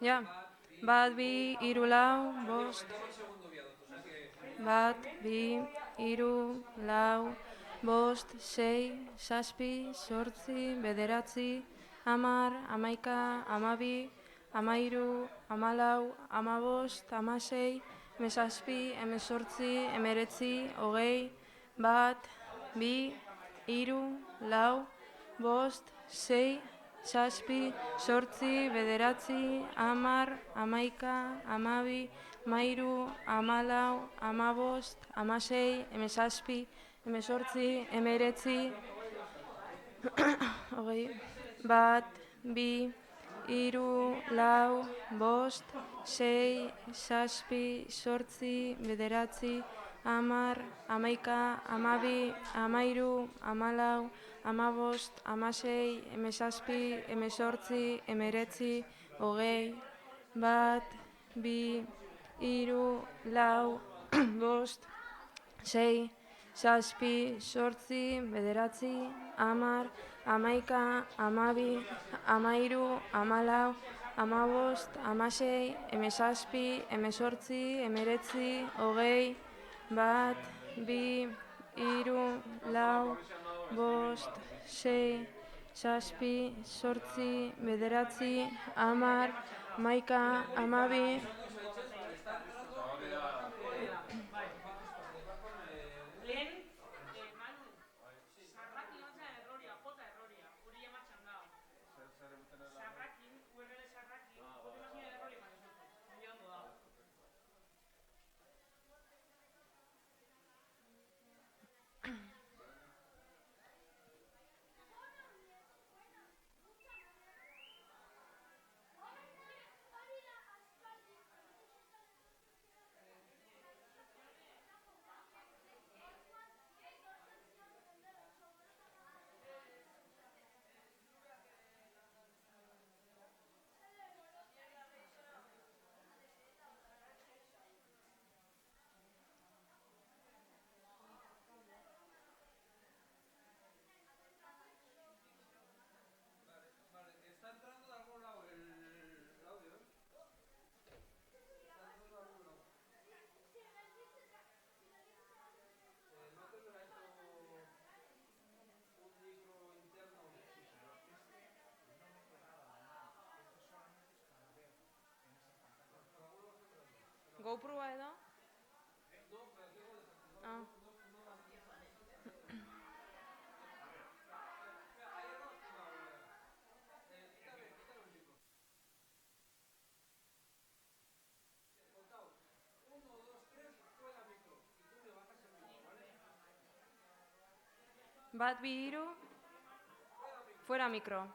Ja. Bat, bi, hiru, lau, bost. Bat, bi, hiru, lau, bost, sei, zazpi, zortzi, bederatzi, hamar, hamaika, hamabi, hamairu, hamalau, hamabost, hamasei, hemezazpi, hemezortzi, hemeretzi, hogei, bat, bi, hiru, lau, bost, sei, zazpi, zortzi, bederatzi, hamar, hamaika, hamabi, hamairu, hamalau, hamabost, hamasei, hemezazpi, hemezortzi, hemeretzi, hogei, bat, bi, hiru, lau, bost, sei, zazpi, zortzi, bederatzi, hamar, hamaika, hamabi, hamairu, hamalau, hamabost, hamasei, hemezazpi, hemezortzi, hemeretzi, hogei, bat, bi, hiru, lau, bost, sei, zazpi, zortzi, bederatzi, hamar, hamaika, hamabi, hamairu, hamalau, hamabost, hamasei, hemezazpi, hemezortzi, hemeretzi, hogei, bat, bi, hiru, lau, bost, sei, zazpi, zortzi, bederatzi, hamar, hamaika, hamabi. GoProa edo? Ah. Bat, bi, hiru, fuera mikro.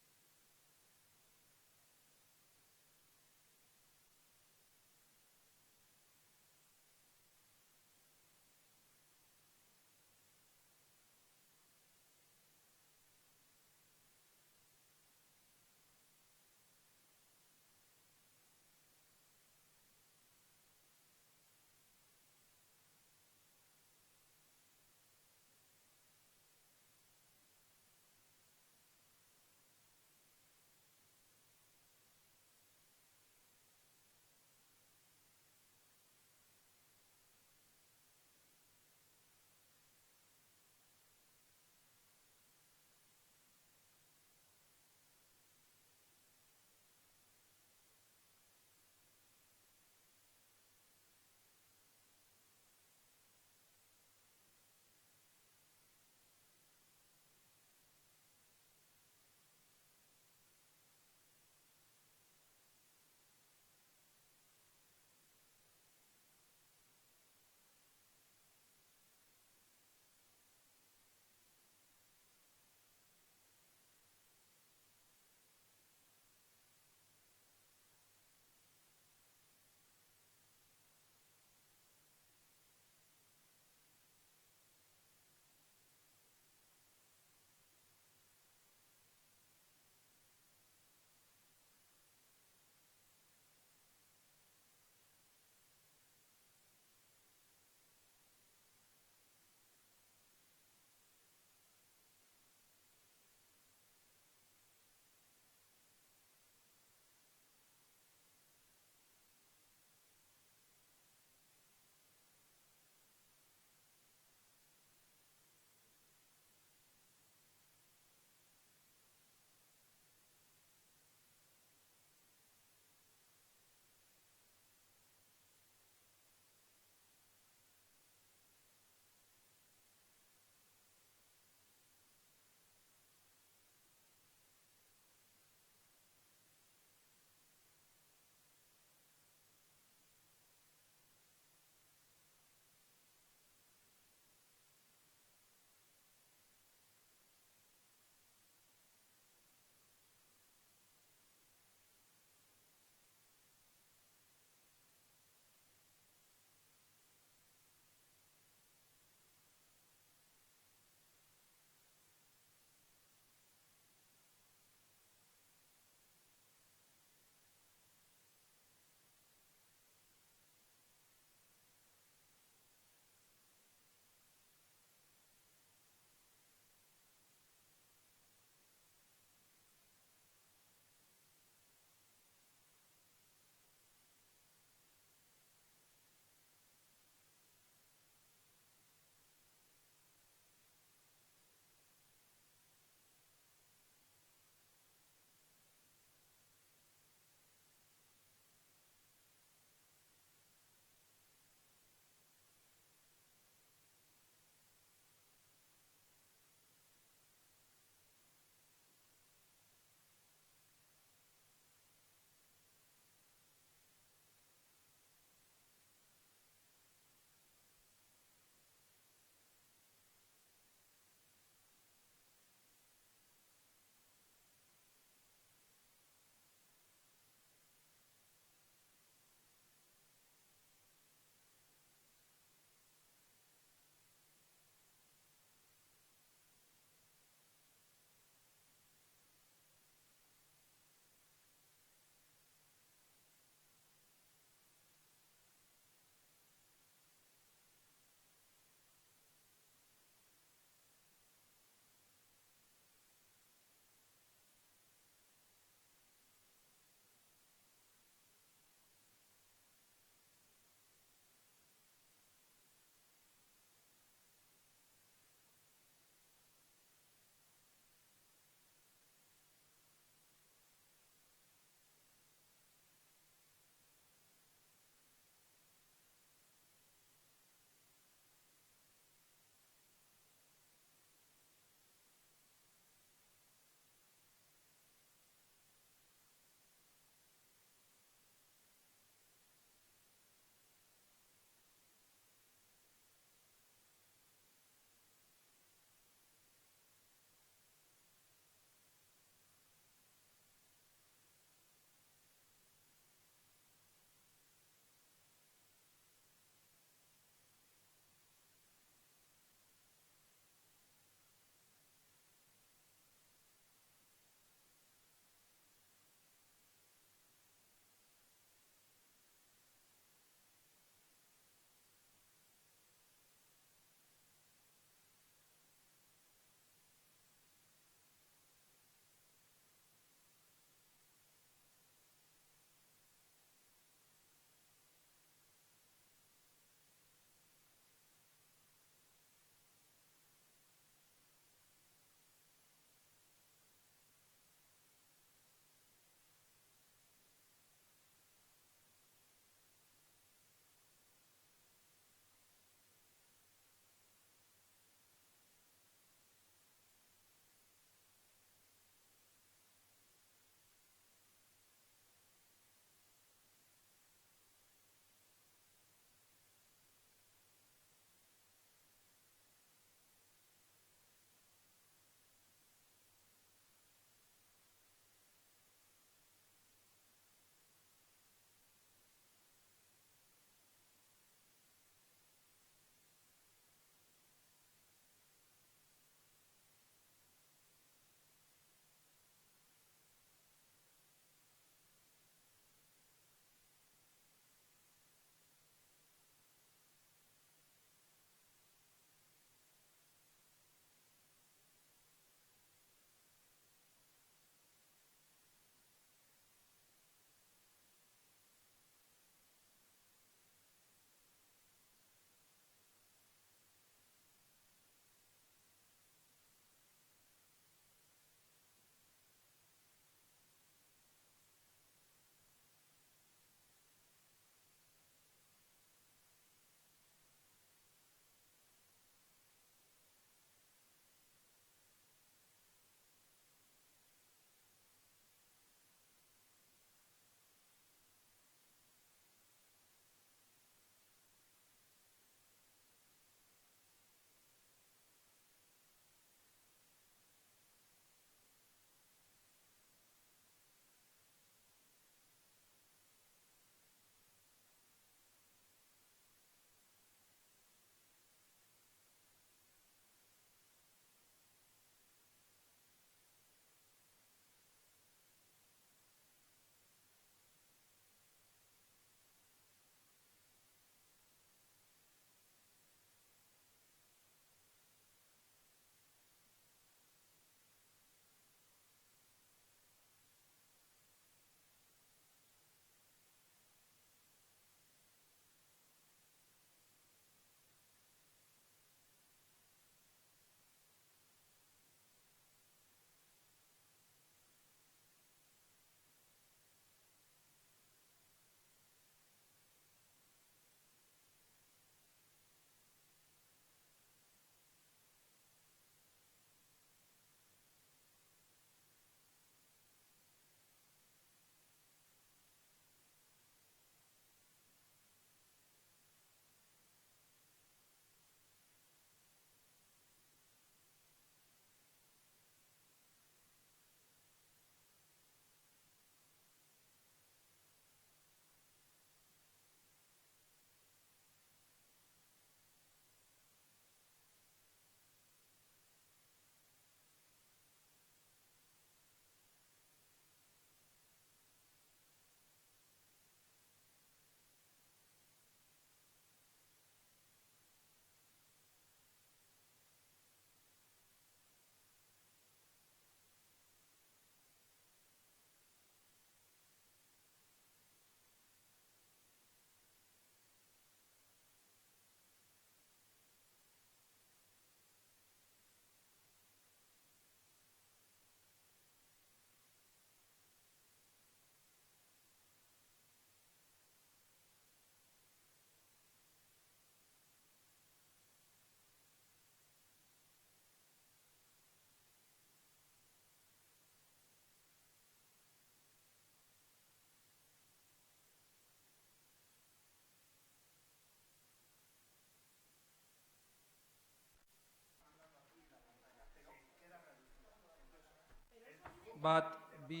Bat, bi,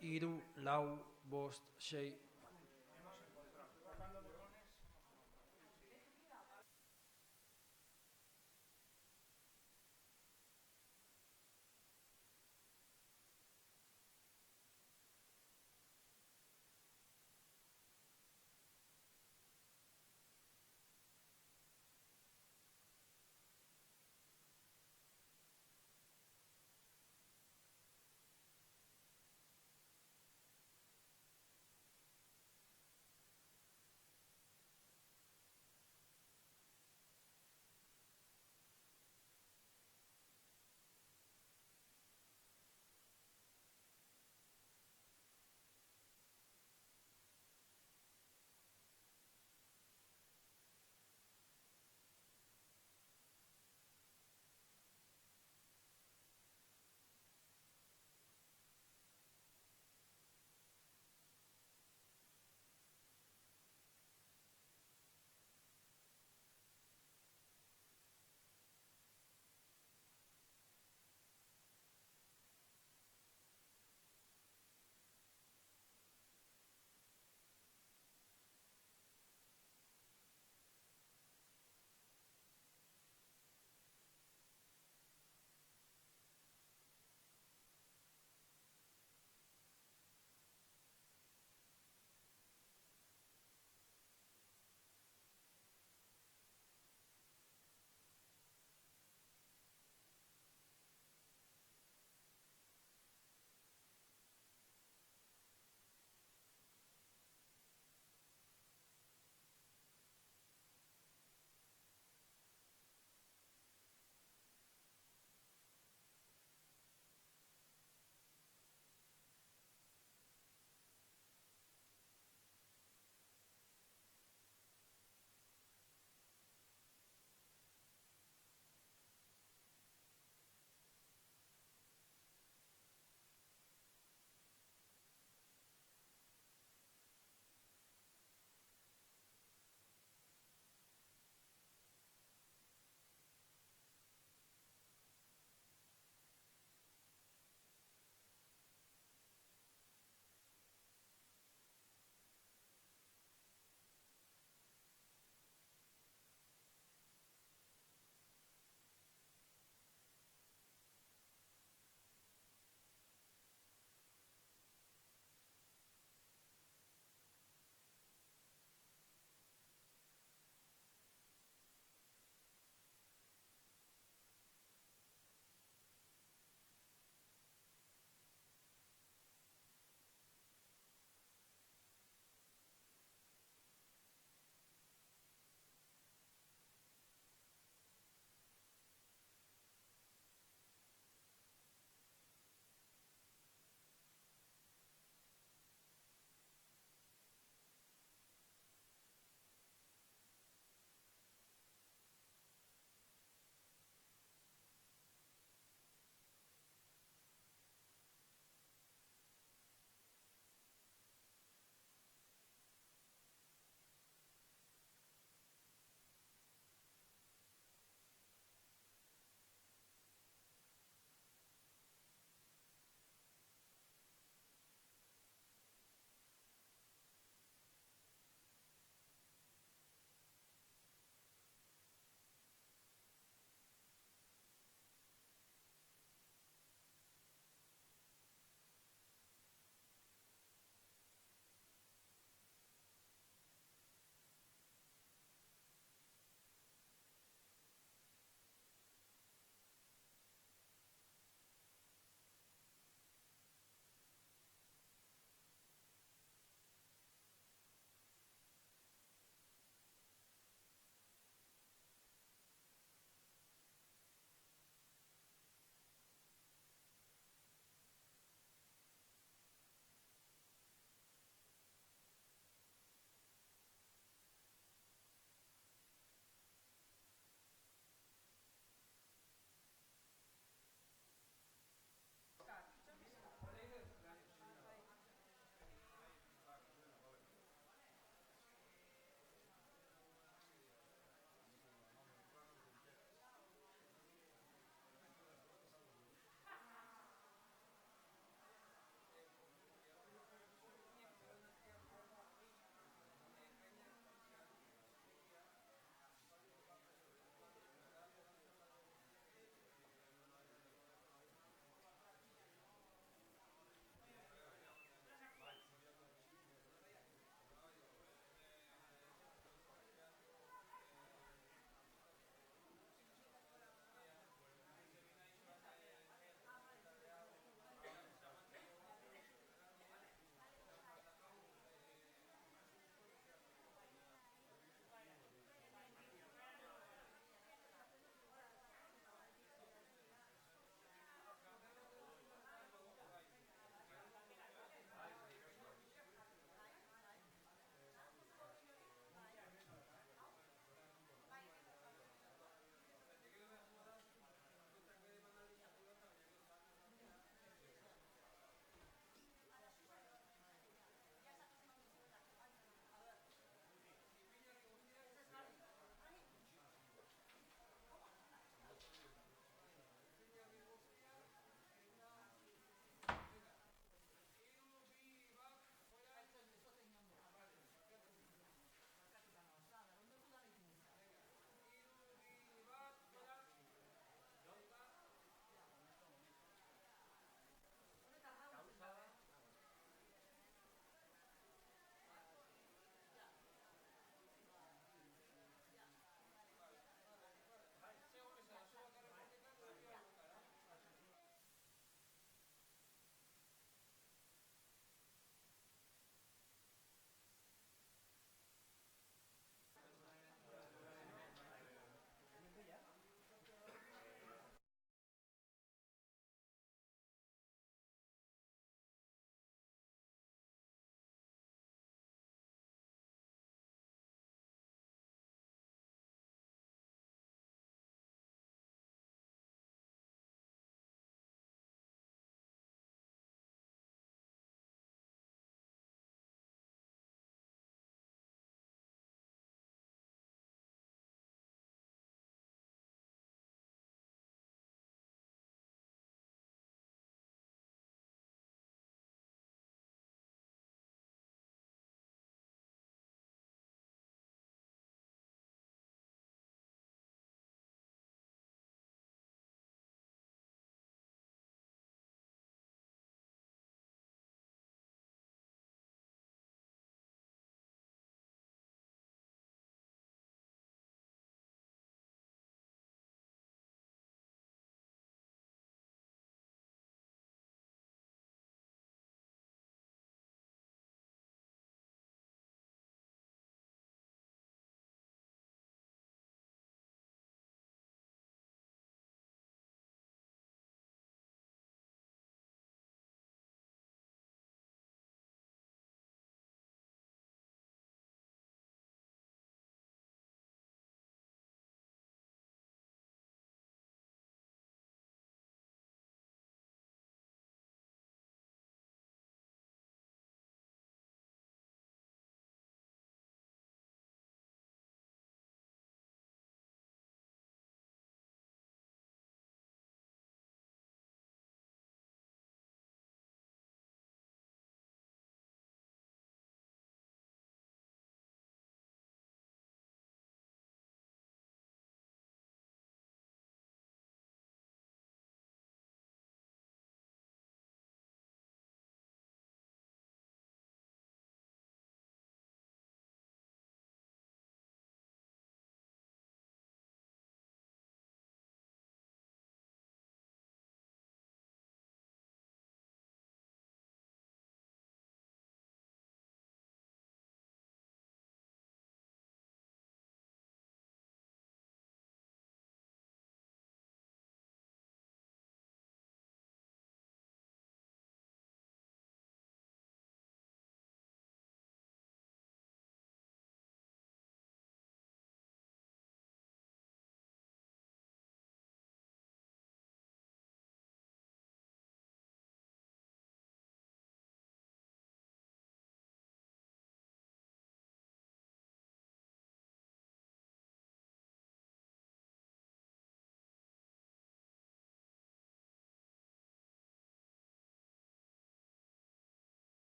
hiru, lau, bost, sei.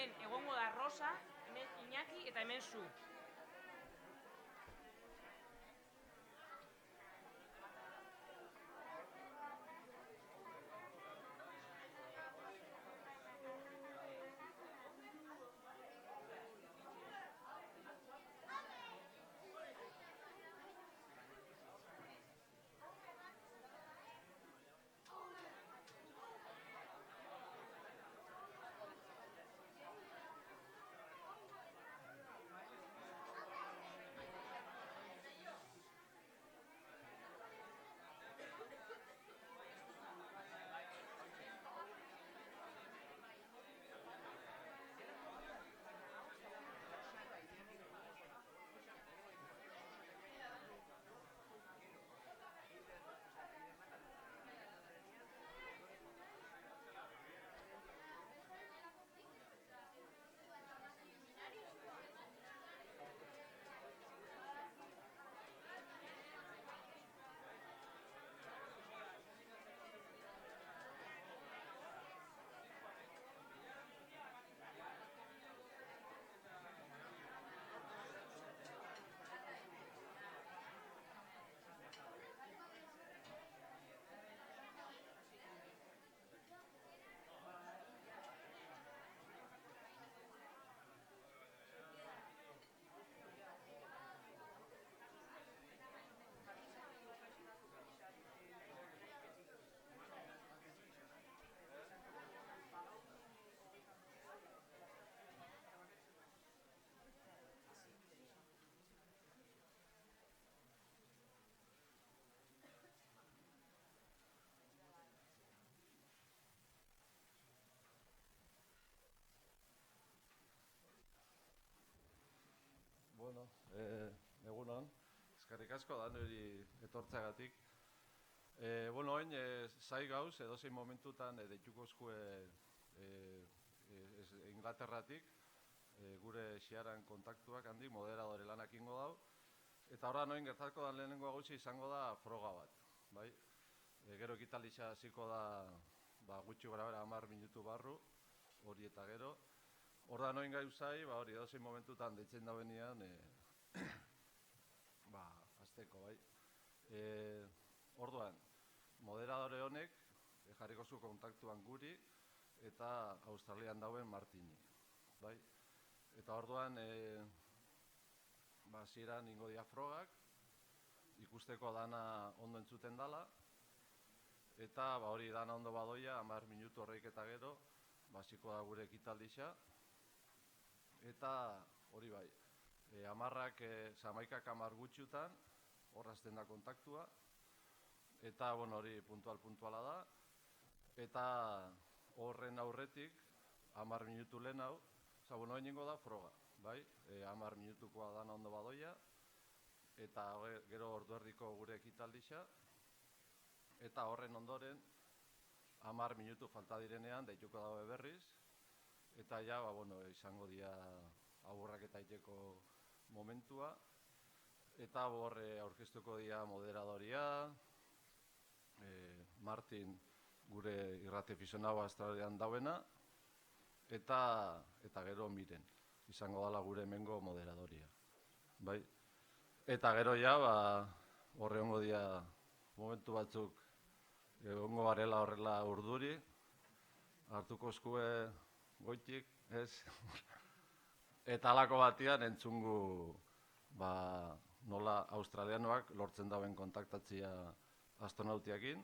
hemen egongo da Rosa, hemen Iñaki eta hemen zu. Bueno, egunon, eskerrik asko da niri etortzeagatik. Orain, zai gauz, edozein momentutan deituko eskue Inglaterratik, gure xiaran kontaktuak handik, moderadore lanak ingo dau. Eta horra noin gertatuko da lehenengo gauzi izango da froga bat. Bai? Gero ekitalixa hasiko da gutxi gara bera 10 minutu barru, hori eta gero. Horra noin gauzai, hori edozein momentutan deitzen da benean, azteko, bai. Orduan, moderadore honek jarriko zu kontaktuan guri eta Australian dauen Martini, bai. Eta orduan, hasieran ingo dia frogak, ikusteko dana ondo entzuten dala, eta hori dana ondo badoia, 10 minutu horreik eta gero, hasiko da gure ekitaldixa. Eta hori bai, 11:10 gutxiutan, hor hasten da kontaktua, eta hori puntuala da, eta horren aurretik, 10 minutu lehen hau, hori ningo da froga, bai, 10 minutukoa dana ondo badoia, eta gero ordu erdiko gure ekitaldixa, eta horren ondoren, 10 minutu falta direnean, deituko dago berriz, eta ja, izango dira agurrak eta iteko momentua, eta horre aurkeztuko dira moderadoria, Martin gure irrati aficionado Australian dauena, eta gero Miren, izango dala gure hemengo moderadoria. Bai? Eta gero ja, horre ongo dira momentu batzuk, ongo garela horrela urduri, hartuko eskue goitik, ez? Eta alako batian entzungu nola australianoak lortzen dauen kontaktatzia astronautiakin.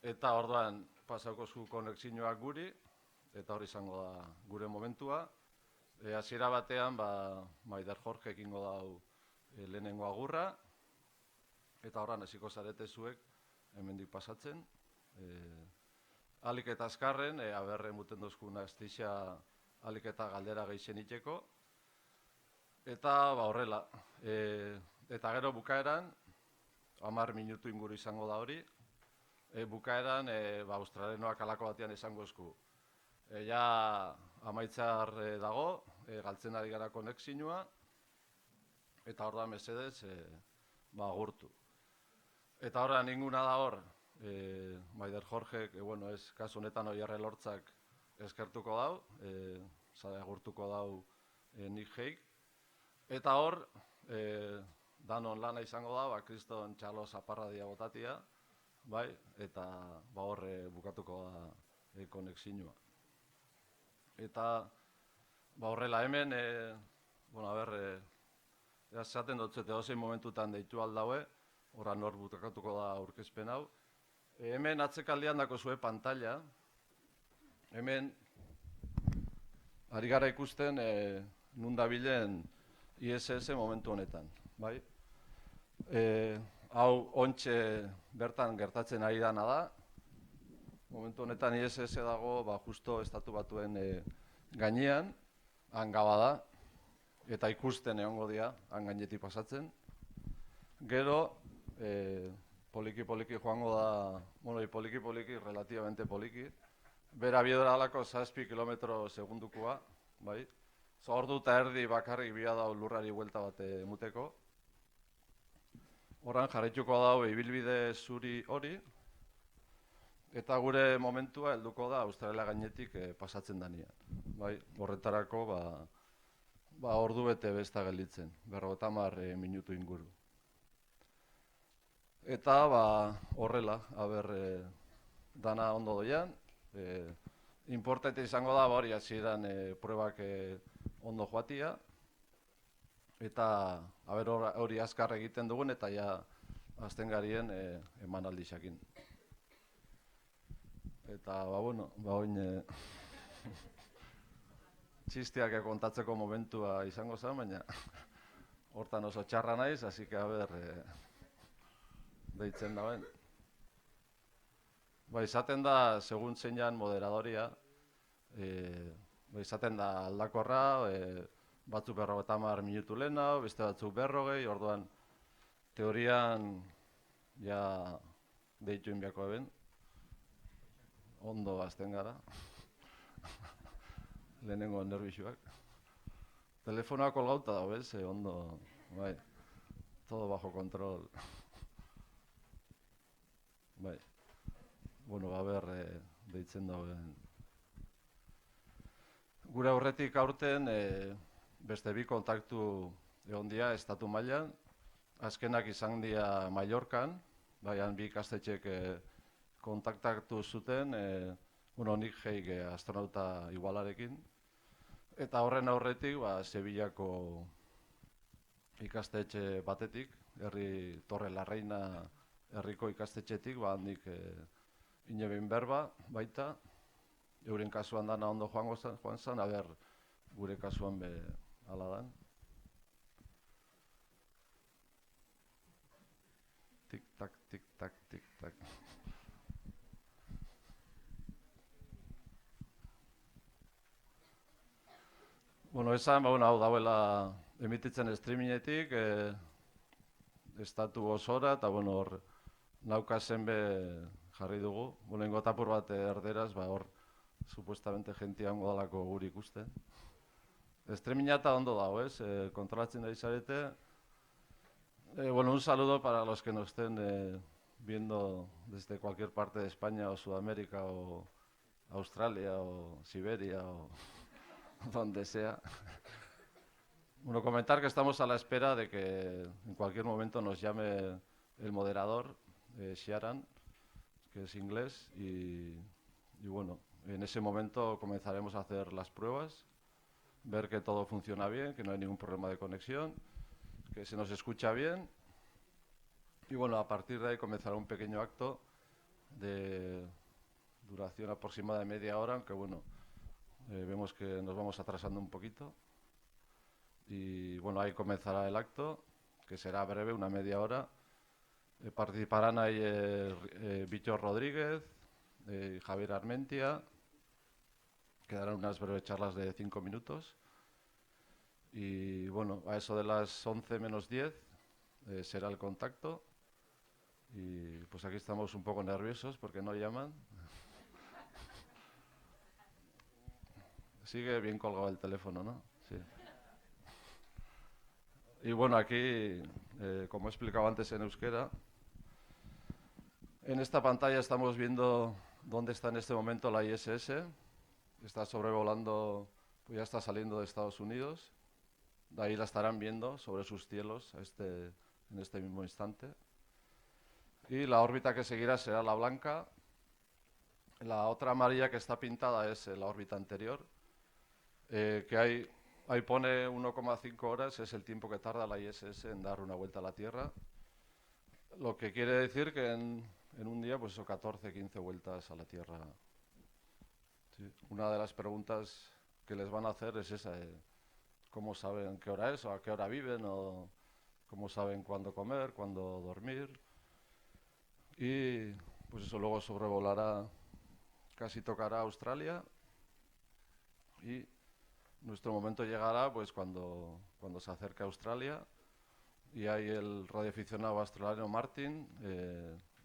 Eta orduan pasauko zu konexioak guri, eta hori izango da gure momentua. Hasiera batean, Maider Jorge ekingo dau lehenengo agurra, eta horran hasiko zarete zuek hemendik pasatzen. Alik eta azkarren, aberre muten dozkuna estixa alik eta galdera geixen iteko. Eta horrela. Eta gero bukaeran, 10 minutu inguru izango da hori. Bukaeran, australianoak alako batean izango esku. Ja amaitzar dago, galtzen ari gara konexioa, eta hor da mesedez, agurtu. Eta horra ninguna da hor, Maider Jorgek, ez, kasu honetan oiarre lortzak eskertuko dau, agurtuko dau Nick Hague. Eta hor, danon lana izango da, kriston txalo zaparradia botatia, bai, eta hor bukatuko da konexioa. Eta horrela hemen, esaten dut edozein momentutan deitu aldaue, horan hor bukatuko da aurkezpen hau. Hemen atzekaldean dako zue pantalla, hemen ari gara ikusten nun dabilen ISS momentu honetan, bai? Hau ontxe bertan gertatzen ari dana da. Momentu honetan ISS dago justo estatubatuen gainean, hangaba da, eta ikusten egongo dira, han gainetik pasatzen. Gero, poliki-poliki joango da, poliki-poliki, relativamente poliki. Bera biedora alako 7 kilometro segundukoa, bai? Ordu eta erdi bakarrik bia dau lurrari buelta bat emuteko. Horan jarraituko dau ibilbide zuri hori, eta gure momentua helduko da Australia gainetik pasatzen danean. Bai, horretarako ordu bete besta gelditzen, 50 minutu inguru. Eta horrela, dana ondo doian. Importante izango da hori hasieran pruebak ondo joatia. Eta hori azkar egiten dugun eta ja azten garien emanaldixakin. Eta, oin txistiak kontatzeko momentua izango zen, baina hortan oso txarra naiz, así que deitzen dauen. Izaten da, segun zeinan moderadoria, izaten da aldakorra, batzuk 50 minutu lehena, beste batzuk 40, orduan teorian ja deitu inbiako eben. Ondo azten gara. Lehenengo nerbixuak. Telefonoa kolgauta dago, bez? Ondo, bai. Todo bajo control. Bai. Deitzen dauen. Gure aurretik aurten beste bi kontaktu egon dira estatu mailan. Azkenak izan dira Mallorcan, baian bi ikastetxek kontaktatu zuten Nick Hague astronauta igualarekin. Eta horren aurretik Sevillako ikastetxe batetik, Torre la Reina herriko ikastetxetik, handik inebin berba baita. Euren kasuan dana ondo joan zen, gure kasuan be ala dan. Tik-tak, tik-tak, tik-tak. Esan, hau dauela emititzen streamingetik, estatu osora, eta hor naukazen be jarri dugu. Lehengo tapur bat erderaz, hor supuestamente jentia hongo dalako guri ikusten. Streaminga eta ondo dago, kontrolatzen da izarete. Un saludo para los que nos estén viendo desde cualquier parte de España o Sudamérica o Australia o Siberia o donde sea. Comentar que estamos a la espera de que en cualquier momento nos llame el moderador, Sharan, que es inglés, y en ese momento comenzaremos a hacer las pruebas, ver que todo funciona bien, que no hay ningún problema de conexión, que se nos escucha bien, y a partir de ahí comenzará un pequeño acto de duración aproximada de media hora, aunque vemos que nos vamos atrasando un poquito. Y ahí comenzará el acto, que será breve, una media hora. Participarán ahí Víctor Rodríguez, Javier Armentia, que darán unas breves charlas de 5 minutos. Y a eso de las 11 menos 10 será el contacto. Y pues aquí estamos un poco nerviosos porque no llaman. Sigue bien colgado el teléfono, ¿no? Sí. Y aquí, como he explicado antes en euskera, en esta pantalla estamos viendo dónde está en este momento la ISS. Está sobrevolando pues ya está saliendo de Estados Unidos. De ahí la estarán viendo sobre sus cielos en este mismo instante. Y la órbita que seguirá será la blanca. La otra amarilla que está pintada es la órbita anterior, que ahí pone 1,5 horas, es el tiempo que tarda la ISS en dar una vuelta a la Tierra. Lo que quiere decir que en un día, pues eso, 14, 15 vueltas a la Tierra. Sí. Una de las preguntas que les van a hacer es esa, cómo saben qué hora es, o a qué hora viven, o cómo saben cuándo comer, cuándo dormir. Y pues eso luego sobrevolará, casi tocará Australia, y nuestro momento llegará pues cuando se acerque a Australia y ahí el radioaficionado australiano Martin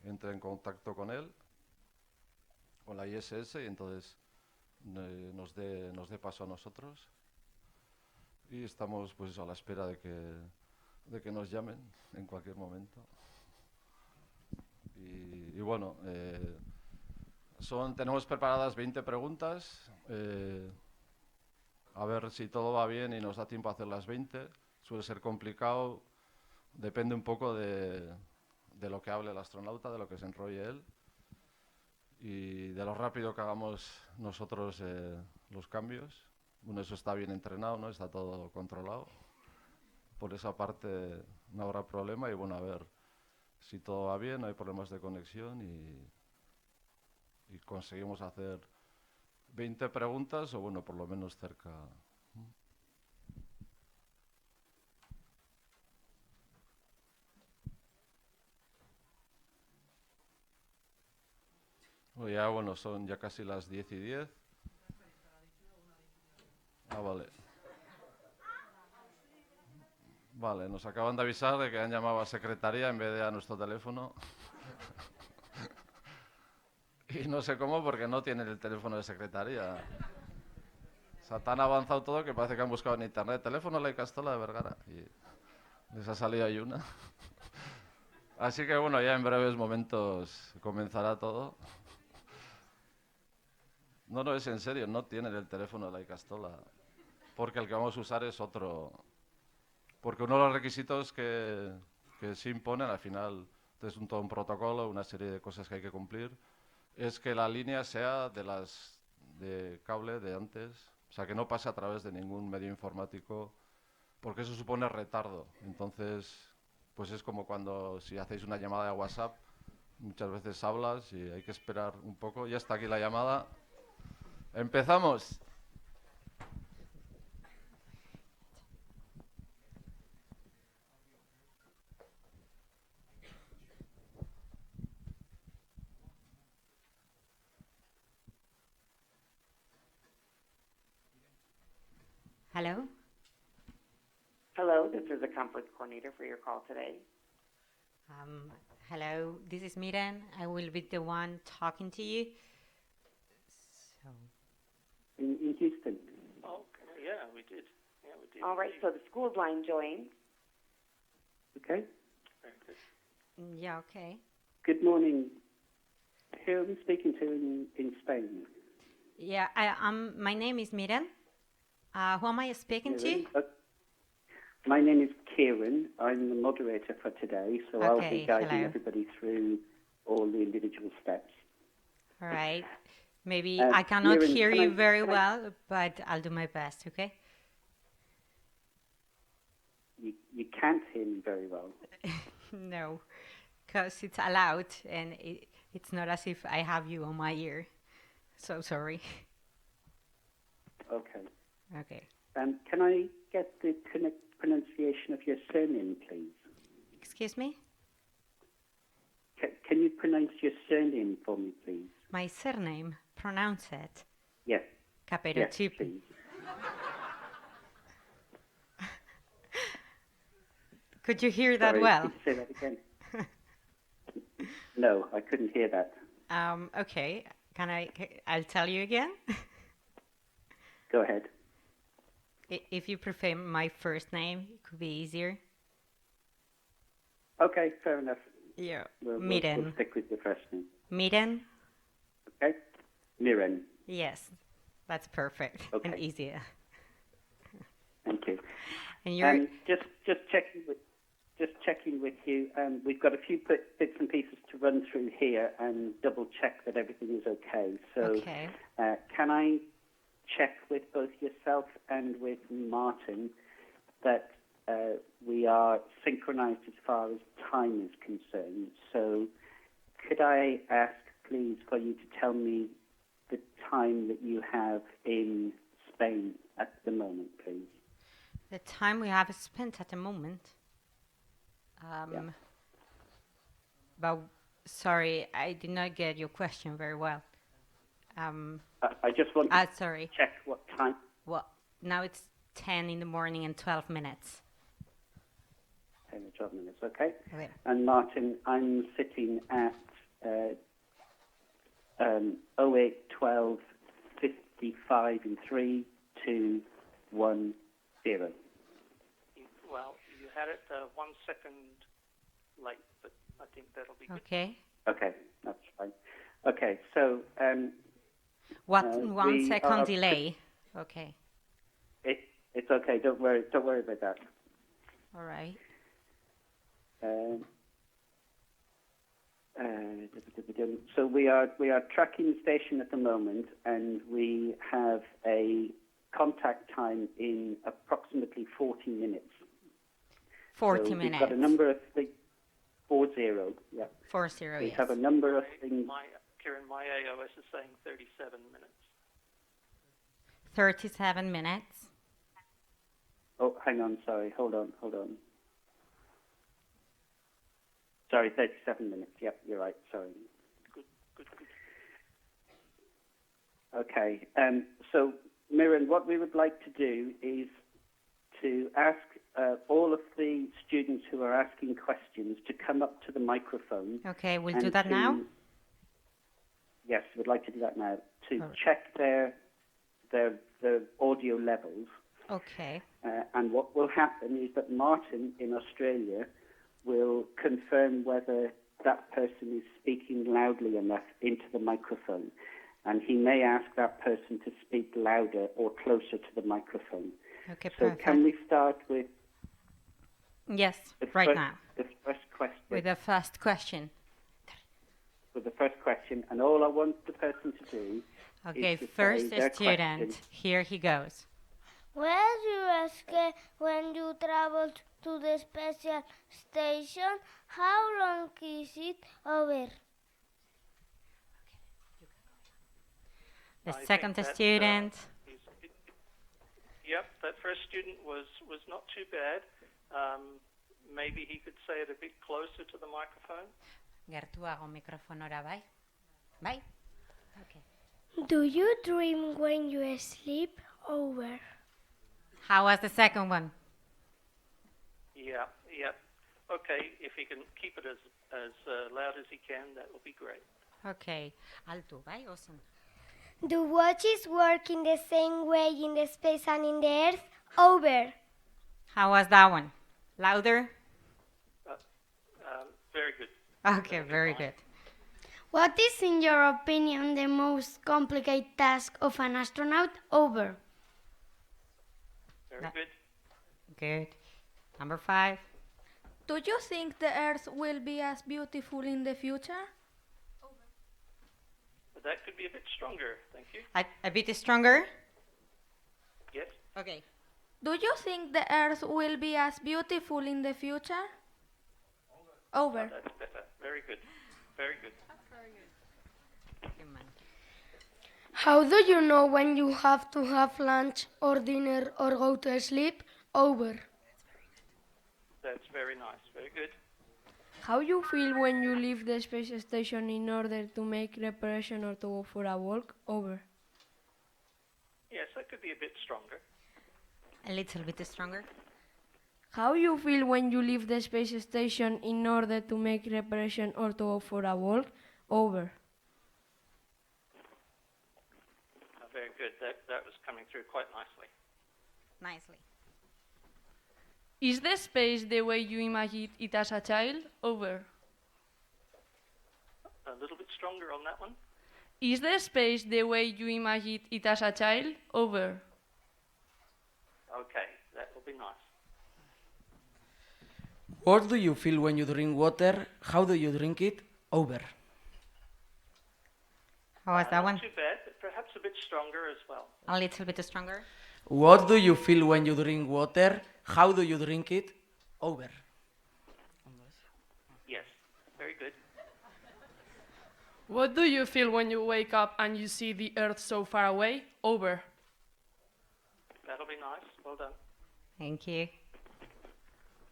entre en contacto con él, con la ISS, y entonces nos dé paso a nosotros. Y estamos pues eso, a la espera de que nos llamen en cualquier momento. Y bueno, tenemos preparadas 20 preguntas. A ver si todo va bien y nos da tiempo a hacer las 20. Suele ser complicado, depende un poco de lo que hable el astronauta, de lo que se enrolle él y de lo rápido que hagamos nosotros los cambios. Bueno, eso está bien entrenado, ¿no? Está todo controlado. Por esa parte no habrá problema y bueno, a ver si todo va bien, no hay problemas de conexión y conseguimos hacer 20 preguntas o bueno, por lo menos cerca. Ya bueno, son ya casi las 10:10. Vale. Vale, nos acaban de avisar de que han llamado a secretaría en vez de a nuestro teléfono. Y no sé cómo, porque no tienen el teléfono de secretaría. O sea, tan avanzado todo que parece que han buscado en internet teléfono la Icastola de Vergara. Y les ha salido ahí una. Así que bueno, ya en breves momentos comenzará todo. No, es en serio, no tienen el teléfono de la Icastola. Porque el que vamos a usar es otro. Porque uno de los requisitos que se imponen, al final, es todo un protocolo, una serie de cosas que hay que cumplir, es que la línea sea de las de cable de antes, o sea, que no pase a través de ningún medio informático, porque eso supone retardo. Entonces, pues es como cuando si hacéis una llamada de WhatsApp, muchas veces hablas y hay que esperar un poco. Ya está aquí la llamada. ¡Empezamos! Hello? Hello, this is the conference coordinator for your call today. Hello, this is Miren. I will be the one talking to you. So, In Houston. Oh, yeah, we did. All right, so the school's line joined. Okay. Very good. yeah, okay. Good morning. Who are we speaking to in Spain? Yeah, my name is Miren. Who am I speaking to? My name is Kieran. I'm the moderator for today, so I'll be Okay, guiding hello. everybody through all the individual steps. All right. Maybe Uh, I cannot Miren, hear can you I- very can I- well, but I'll do my best, okay? You can't hear me very well. No, because it's allowed, and it's not as if I have you on my ear. So sorry. Okay. Okay. Can I get the pronunciation of your surname, please? Excuse me? Can you pronounce your surname for me, please? My surname, pronounce it. Yes. Yes, Caperochip. please. Could you hear that Sorry, well? could you say that again? No, I couldn't hear that. Okay. I'll tell you again. Go ahead. If you prefer my first name, it could be easier. Okay, fair enough. Yeah. We'll Miren. stick with the first name. Miren? Okay? Miren. Yes. That's perfect and Okay. easier. And you're just checking with you. We've got a few bits and pieces to run through here and double check that everything is okay. So, okay. Can I check with both yourself and with Martin that we are synchronized as far as time is concerned? So, could I ask, please, for you to tell me the time that you have in Spain at the moment, please? The time we have spent at the moment. But sorry, I did not get your question very well. I just want to sorry. check what time. Well, now it's 10 in the morning and 12 minutes. 10 or 12 minutes, okay. Okay. And Martin, I'm sitting at 08:12 55 in 3, 2, 1, 0. Well, you had it 1 second late, but I think that'll be good. Okay. Okay, that's fine. Okay, so What we 1 second are- delay? Okay. it's okay. Don't worry about that. All right. So we are tracking the station at the moment, and we have a contact time in approximately 40 minutes. 40 so minutes. We've got a number of things. 40, yeah. 40, We yes. have a number of things. Kieran, my AOS is saying 37 minutes. 37 minutes. Oh, hang on, sorry. Hold on. Sorry, 37 minutes. Yep, you're right. Sorry. Good. Okay. So, Mirren, what we would like to do is to ask all of the students who are asking questions to come up to the microphone. Okay, we'll do that now. Yes, we'd like to do that now, to All right. check their audio levels. Okay. And what will happen is that Martin in Australia will confirm whether that person is speaking loudly enough into the microphone. And he may ask that person to speak louder or closer to the microphone. Okay, So perfect. can we start with Yes, the right first, now. the first question? With the first question. With the first question, and all I want the person to do Okay, is to first say their student. question. Here he goes. Where you ask when you travel to the special station, how long is it over? I The think second that, student. Yep, that first student was not too bad. Maybe he could say it a bit closer to the microphone. Gertuago mikrofonora, bai? Bai? Okay. Do you dream when you sleep? Over. How was the second one? Yeah. Okay, if he can keep it as loud as he can, that will be great. Okay. Alto, bai? Awesome. Do watches work in the same way in the space and in the earth? Over. How was that one? Louder? Very good. Okay, very good. What is, in your opinion, the most complicated task of an astronaut? Over. Very That- good. Good. Number 5. Do you think the Earth will be as beautiful in the future? But that could be a bit stronger. Thank you. A bit stronger? Yes. Okay. Do you think the Earth will be as beautiful in the future? Over. That's better. Very good. Very good. Good man. How do you know when you have to have lunch or dinner or go to sleep? Over. That's very nice. Very good. How you feel when you leave the space station in order to make preparation or to go for a walk? Over. Yes, that could be a bit stronger. A little bit stronger. How you feel when you leave the space station in order to make preparation or to go for a walk? Over. Very good. That was coming through quite nicely. Nicely. Is the space the way you imagined it as a child? Over. A little bit stronger on that one. Is the space the way you imagined it as a child? Over. Okay, that will be nice. What do you feel when you drink water? How do you drink it? Over. How was that one? Not too bad, but perhaps a bit stronger as well. A little bit stronger. What do you feel when you drink water? How do you drink it? Over. Yes, very good. What do you feel when you wake up and you see the Earth so far away? Over. That'll be nice. Well done. Thank you.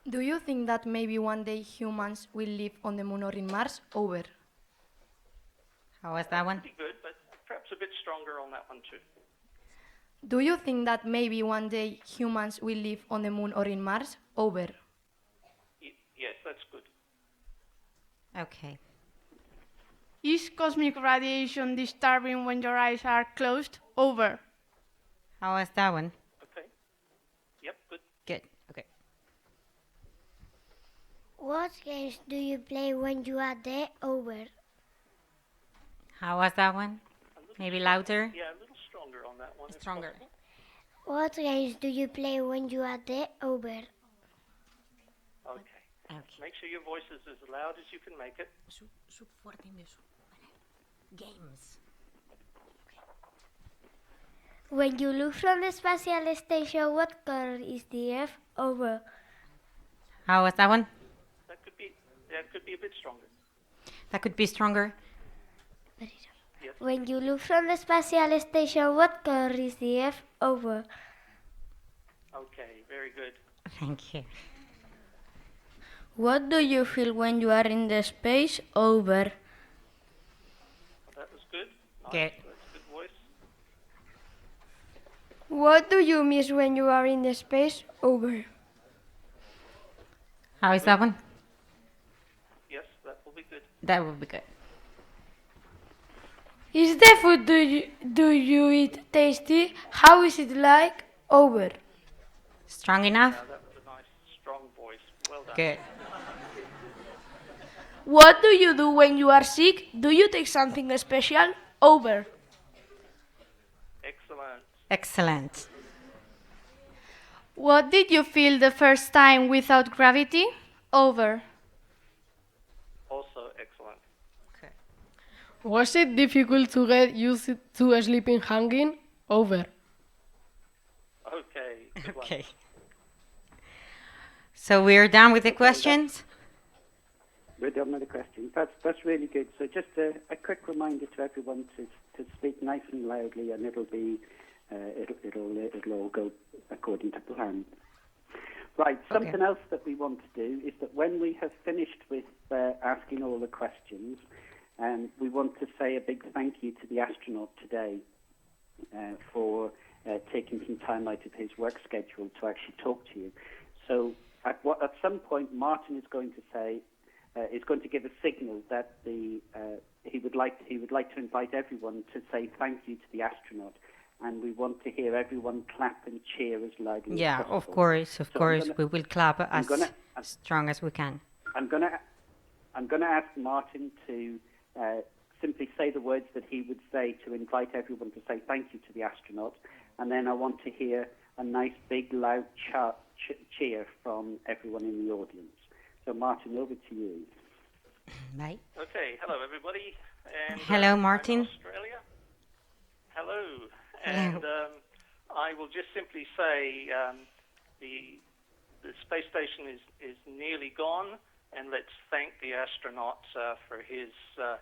Do you think that maybe one day humans will live on the moon or in Mars? Over. How was that one? Pretty good, but perhaps a bit stronger on that one too. Do you think that maybe one day humans will live on the moon or in Mars? Over. Yes, that's good. Okay. Is cosmic radiation disturbing when your eyes are closed? Over. How was that one? Okay. Yep, good. Good. Okay. What games do you play when you are there? Over. How was that one? Maybe louder? Yeah, a little stronger on that one. if Stronger. possible. What games do you play when you are there? Over. Okay. Okay. Make sure your voice is as loud as you can make it. Games. When you look from the Spatial Station, what color is the Earth? Over. How was that one? That could be a bit stronger. That could be stronger. Yes. When you look from the Spatial Station, what color is the Earth? Over. Okay, very good. Thank you. What do you feel when you are in the space? Over. That was good. Nice. Good. That's a good voice. What do you miss when you are in the space? Over. How is that one? Yes, that will be good. That would be good. Is the food do you eat tasty? How is it like? Over. Strong enough? Now that was a nice, strong voice. Well done. Good. What do you do when you are sick? Do you take something special? Over. Excellent. Excellent. What did you feel the first time without gravity? Over. Also excellent. Okay. Was it difficult to get used to sleeping hanging? Over. Okay. Good one. Okay. So we're done with the questions? We're done with the questions. That's really good. So just a quick reminder to everyone to speak nice and loudly, and it'll all go according to plan. Right. Something else that we want to do is that when we have finished with asking all the questions, we want to say a big thank you to the astronaut today for taking some time out of his work schedule to actually talk to you. So at some point, Martin is going to say. Is going to give a signal that he would like to invite everyone to say thank you to the astronaut, and we want to hear everyone clap and cheer as loudly as possible. Of course, So we will clap as strong as we can. I'm gonna ask Martin to simply say the words that he would say to invite everyone to say thank you to the astronaut, and then I want to hear a nice big loud cheer from everyone in the audience. So, Martin, over to you. Bye. Okay. Hello, everybody. And, Hello, Martin. I'm in Australia. Hello. And I will just simply say the space station is nearly gone, and let's thank the astronaut for his for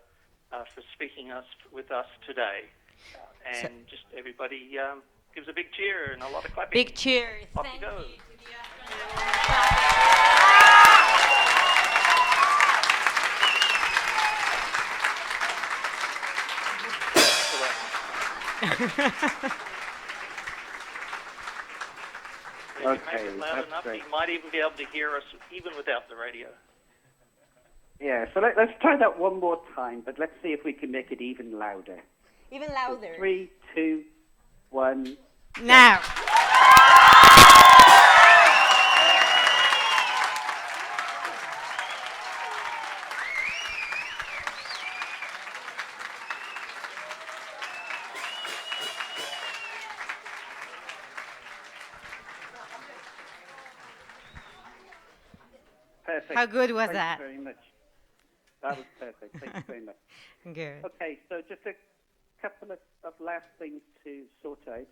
speaking with us today. And just everybody gives a big cheer and a lot of clapping. Big cheer. Off Thank you go. you to the astronaut. If you make Okay, it loud that's enough, great. you might even be able to hear us even without the radio. Yeah, so let's try that one more time, but let's see if we can make it even louder. Even louder. 3, 2, 1. Now. Perfect. How good was Thank that? you very much. That was perfect. Thank you very much. Good. Okay, so just a couple of last things to sort out.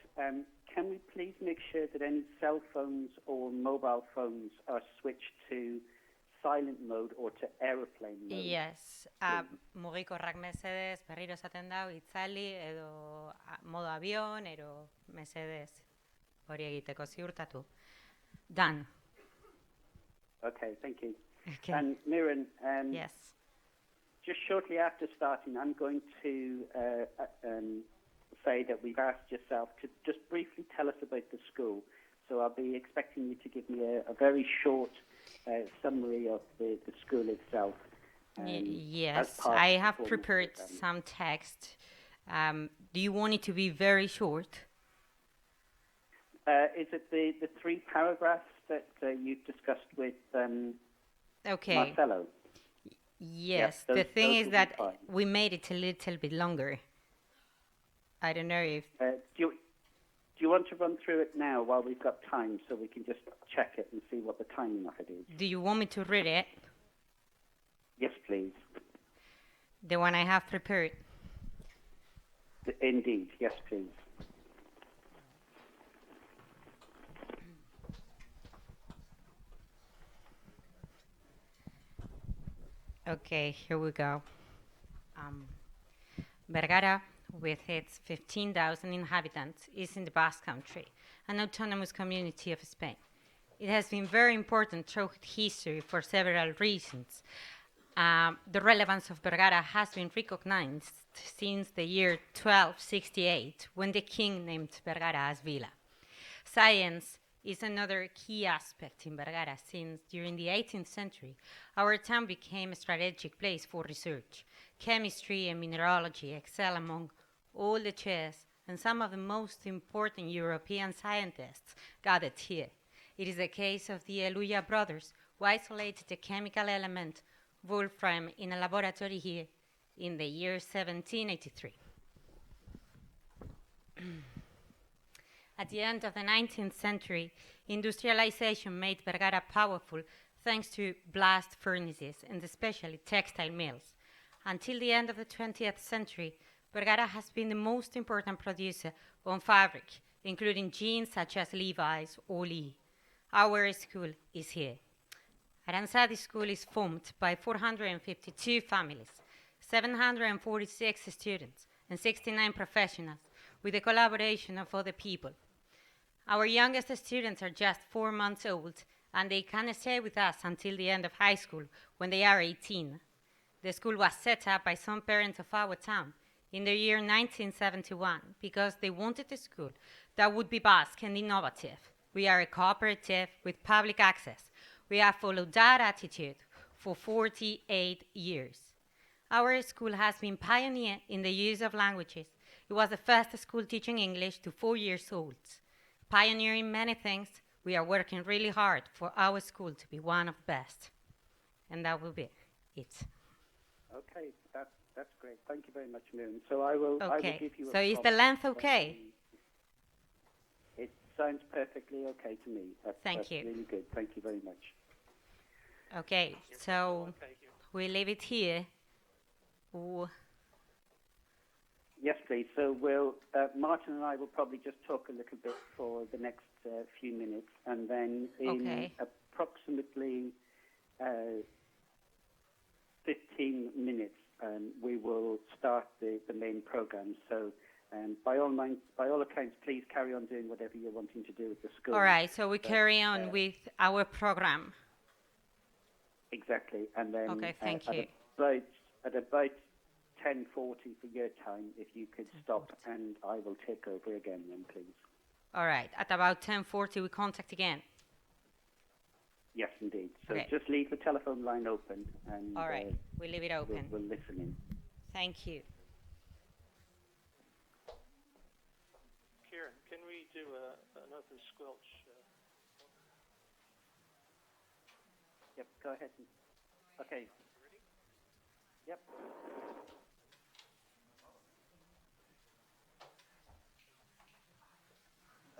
Can we please make sure that any cell phones or mobile phones are switched to silent mode or to aeroplane mode? Yes. Mugikorrak mesedez, berriro esaten dau, itzali, edo modo avión, edo mesedez. Hori egiteko ziurtatu. Done. Okay, thank you. Okay. And Miran, Yes. just shortly after starting, I'm going to say that we've asked yourself to just briefly tell us about the school. So I'll be expecting you to give me a very short summary of the school itself. Yes, I have prepared some text. Do you want it to be very short? Is it the 3 paragraphs that you've discussed with Marcelo? Yes, those- the thing those is will that be fine. we made it a little bit longer. I don't know if... Do you want to run through it now while we've got time so we can just check it and see what the timing of it is? Do you want me to read it? Yes, please. The one I have prepared. Indeed, yes, please. Okay, here we go. Vergara, with its 15,000 inhabitants, is in the Basque Country, an autonomous community of Spain. It has been very important throughout history for several reasons. The relevance of Vergara has been recognized since the year 1268, when the king named Vergara as villa. Science is another key aspect in Vergara, since during the 18th century, our town became a strategic place for research. Chemistry and mineralogy excel among all the chess, and some of the most important European scientists gathered here. It is the case of the Eluya brothers, who isolated the chemical element wolfram in a laboratory here in the year 1783. At the end of the 19th century, industrialization made Vergara powerful thanks to blast furnaces and especially textile mills. Until the end of the 20th century, Vergara has been the most important producer of fabric, including jeans such as Levi's or Lee. Our school is here. Aranzadi School is formed by 452 families, 746 students, and 69 professionals, with the collaboration of other people. Our youngest students are just 4 months old, and they can stay with us until the end of high school, when they are 18. The school was set up by some parents of our town in the year 1971 because they wanted a school that would be Basque and innovative. We are a cooperative with public access. We have followed that attitude for 48 years. Our school has been pioneer in the use of languages. It was the first school teaching English to 4 years olds. Pioneering many things, we are working really hard for our school to be one of the best. And that will be it. Okay, that's great. Thank you very much, Miriam. So I will give you a So is the length okay? It sounds perfectly okay to me. Thank you. That's really good. Thank you very much. Okay, so we leave it here. Yes, please. So Martin and I will probably just talk a little bit for the next few minutes, and then in approximately 15 minutes, we will start the main program. So by all accounts, please carry on doing whatever you're wanting to do with the school. All right, so we carry on with our program. Exactly, and then thank you. At about 10:40 for your time, if you could stop, and I will take over again then, please. All right, at about 10:40 we contact again. Yes, indeed. So just leave the telephone line open, and all right, we leave it open. We'll listen in. Thank you. Kieran, can we do an open squelch? Yep, go ahead. Okay. Ready? Yep.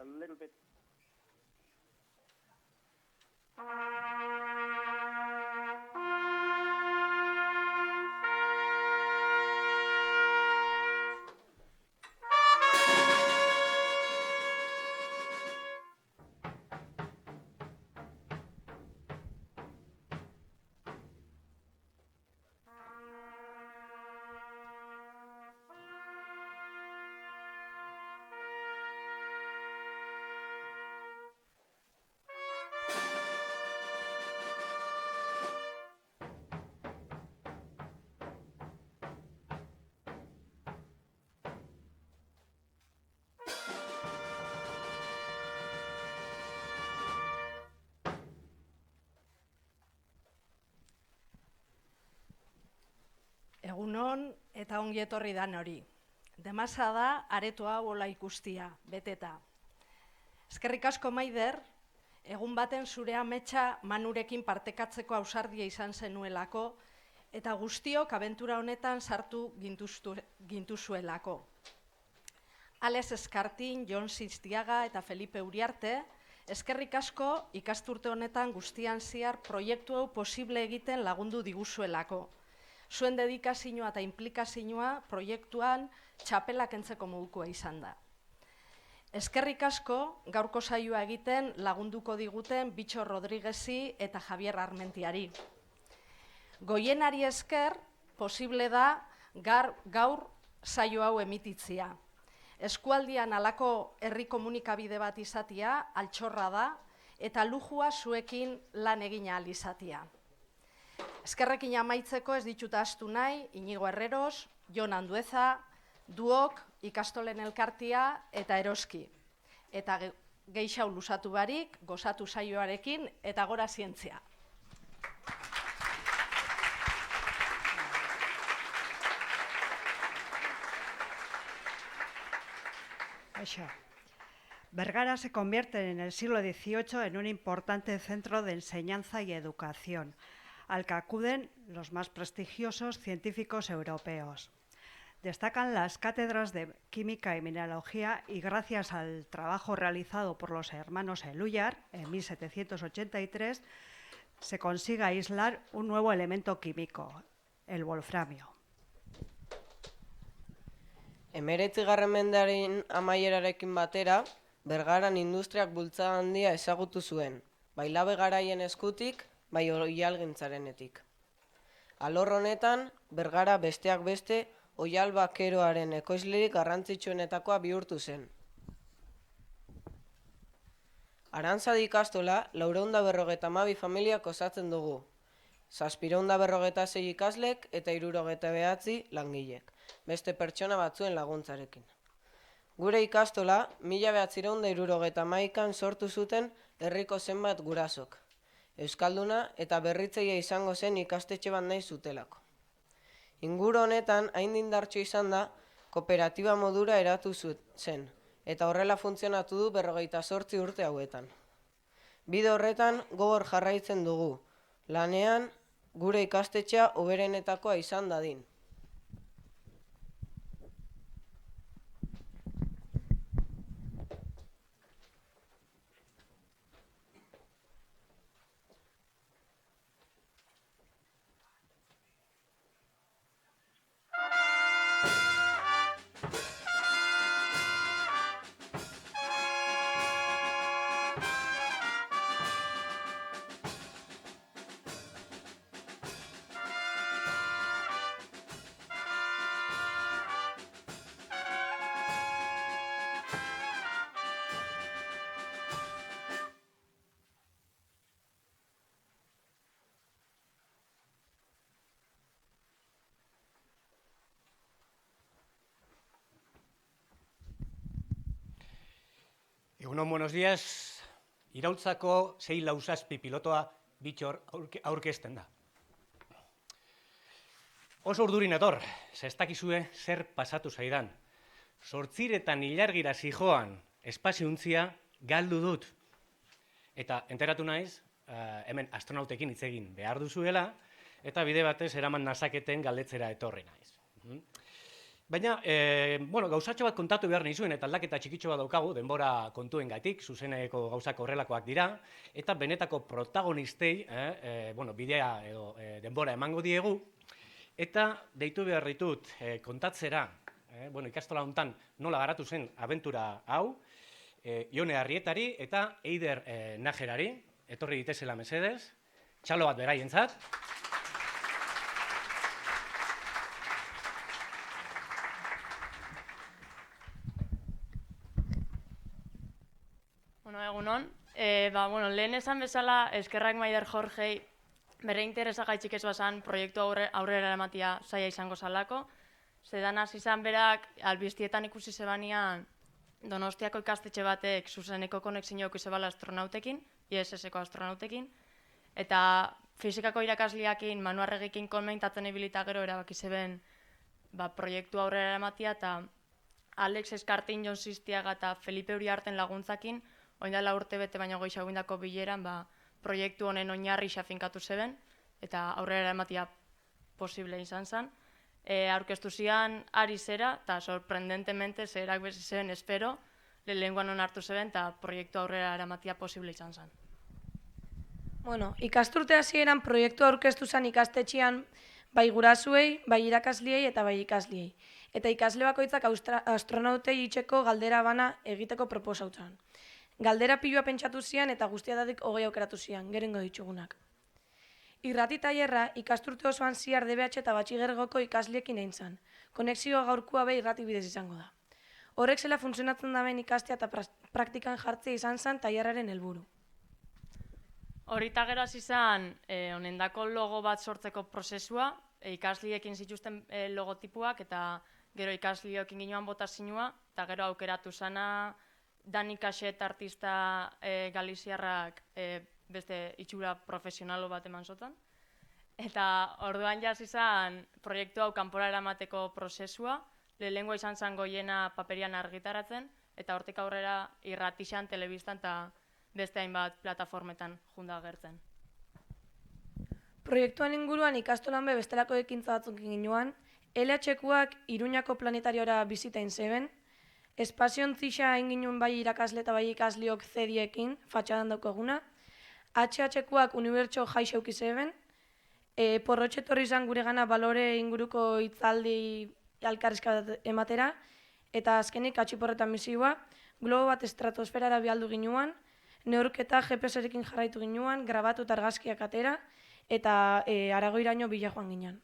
A little bit. Egunon eta ongi etorri dan hori. Demasa da aretoa hola ikustia, beteta. Eskerrik asko Maider, egun baten zure ametsa Manurekin partekatzeko ausardia izan zenuelako, eta guztiok abentura honetan sartu gintuzuelako. Alex Eskartin, Jon Sistiaga eta Felipe Uriarte, eskerrik asko ikasturte honetan guztian zehar proiektu hau posible egiten lagundu diguzuelako. Zuen dedikazioa eta implikazioa proiektuan txapelak entzeko modukoa izan da. Eskerrik asko gaurko saioa egiten lagunduko diguten Bitxo Rodriguezi eta Javier Armentiari. Goienari esker posible da gaur saio hau emititzia. Eskualdian halako herri komunikabide bat izatea altxorra da eta lujua zuekin lan egin ahal izatea. Eskerrekin amaitzeko ez ditut ahaztu nahi, Inigo Herreros, Jon Andueza, Duok, Ikastolen Elkartia eta Eroski. Eta gehiago lusatu barik, gozatu saioarekin eta gora zientzia. Bergara se convierte en el siglo XVIII en un importante centro de enseñanza y educación, al que acuden los más prestigiosos científicos europeos. Destacan las cátedras de Química y Mineralogía y gracias al trabajo realizado por los hermanos Eluyar en 1783 se consigue aislar un nuevo elemento químico, el wolframio. 19. mendearen amaierarekin batera, Bergaran industriak bultzada handia ezagutu zuen, bai labe garaien eskutik, bai oihalgintzarenetik. Alor honetan, Bergara besteak beste, oihal bakeroaren ekoizlerik garrantzitsuenetakoa bihurtu zen. Aranzadi Ikastola 452 familiak osatzen dugu, 756 ikaslek eta 69 langilek, beste pertsona batzuen laguntzarekin. Gure ikastola 1971an sortu zuten herriko zenbat gurasok, euskalduna eta berritzailea izango zen ikastetxe bat nahi zutelako. Inguru honetan hain indartsu izan da, kooperatiba modura eratu zen, eta horrela funtzionatu du 58 urte hauetan. Bide horretan gogor jarraitzen dugu, lanean gure ikastetxea hoberenetakoa izan dadin. Egunon, buenos días. Iraultzako 6-7 pilotoa Bitxor aurkezten da. Oso urdurin etor, ez dakizue zer pasatu zaidan. 8 ilargira zijoan espaziuntzia galdu dut. Eta enteratu naiz, hemen astronautekin hitz egin behar duzuela, eta bide batez eraman nazaketen galdetzera etorri naiz. Baina, gauzatxo bat kontatu behar nizuen eta aldaketa txikitxo bat daukagu, denbora kontuengatik, zuzeneko gauzak horrelakoak dira, eta benetako protagonistei bidea edo denbora emango diegu, eta deitu behar ditut kontatzera, ikastola honetan nola garatu zen abentura hau, Ione Arrietari eta Eider Najerari, etorri ditezela mesedez, txalo bat beraientzat. Egunon, lehen esan bezala, eskerrak Maider Jorgei bere interesagaitxik ez bazan proiektu aurrera ematia zaila izango zalako. Zedan hasi izan berak, albistietan ikusi zebanean Donostiako ikastetxe batek Zuzeneko konexioa izebala astronautekin, ISS-eko astronautekin, eta fizikako irakasliakin, Manu Arregikin konmentatzen ibilita gero erabaki zeben proiektu aurrera eramatia, eta Alex Eskartin, Jon Sistiaga eta Felipe Uriarten laguntzakin, oindala urte bete baino goizago indako bileran, proiektu honen oinarri xafinkatu zeben, eta aurrera eramatia posible izan zen. Aurkeztu zian ARISSera, eta sorprendentemente zerak bezi zen espero, lehenguan onartu zeben, eta proiektu aurrera eramatia posible izan zen. Bueno, ikasturte hasieran proiektu aurkeztu zen ikastetxean bai gurasuei, bai irakasliei eta bai ikasliei. Eta ikasle bakoitzak astronautei itxeko galdera bana egiteko proposautzen. Galdera pilua pentsatu zian eta guztiadatik 20 aukeratu zian, gerengo ditugunak. Irrati tailerra ikasturte osoan ziar DBH eta batxilergoko ikasliekin egin zen. Konexioa gaurkoa be irrati bidez izango da. Horrek zela funtzionatzen da ben ikastea eta praktikan jartzea izan zen tailerraren helburu. Horita geraz izan, honendako logo bat sortzeko prozesua, ikasliekin zituzten logotipuak eta gero ikaslioekin ginoan botazioa, eta gero aukeratu zana Danik Hague artista galiziarrak beste itxura profesionalo bat eman zotan. Eta orduan jaz izan proiektu hau kanpora eramateko prozesua, lehengoa izan zen goiena paperian argitaratzen, eta hortik aurrera irratixan, telebistan eta beste hainbat plataformetan junda agertzen. Proiektuan inguruan ikastolan be bestelako ekintza batzuk ginoan, LHQak Iruñako planetariora bizitain zeben, espazioan zixa inginun bai irakasle eta bai ikasleok zediekin, fatxadan daukaguna, HHQak unibertso jaixeuki zeben, porrotxetorri izan gure gana balore inguruko hitzaldi elkarrizketatu ematera, eta azkenik atxiporretan misioa, globo bat estratosferara bialdu ginuan, neurketa GPS-erekin jarraitu ginuan, grabatu eta argazkiak atera, eta Aragoiraino bila joan ginen.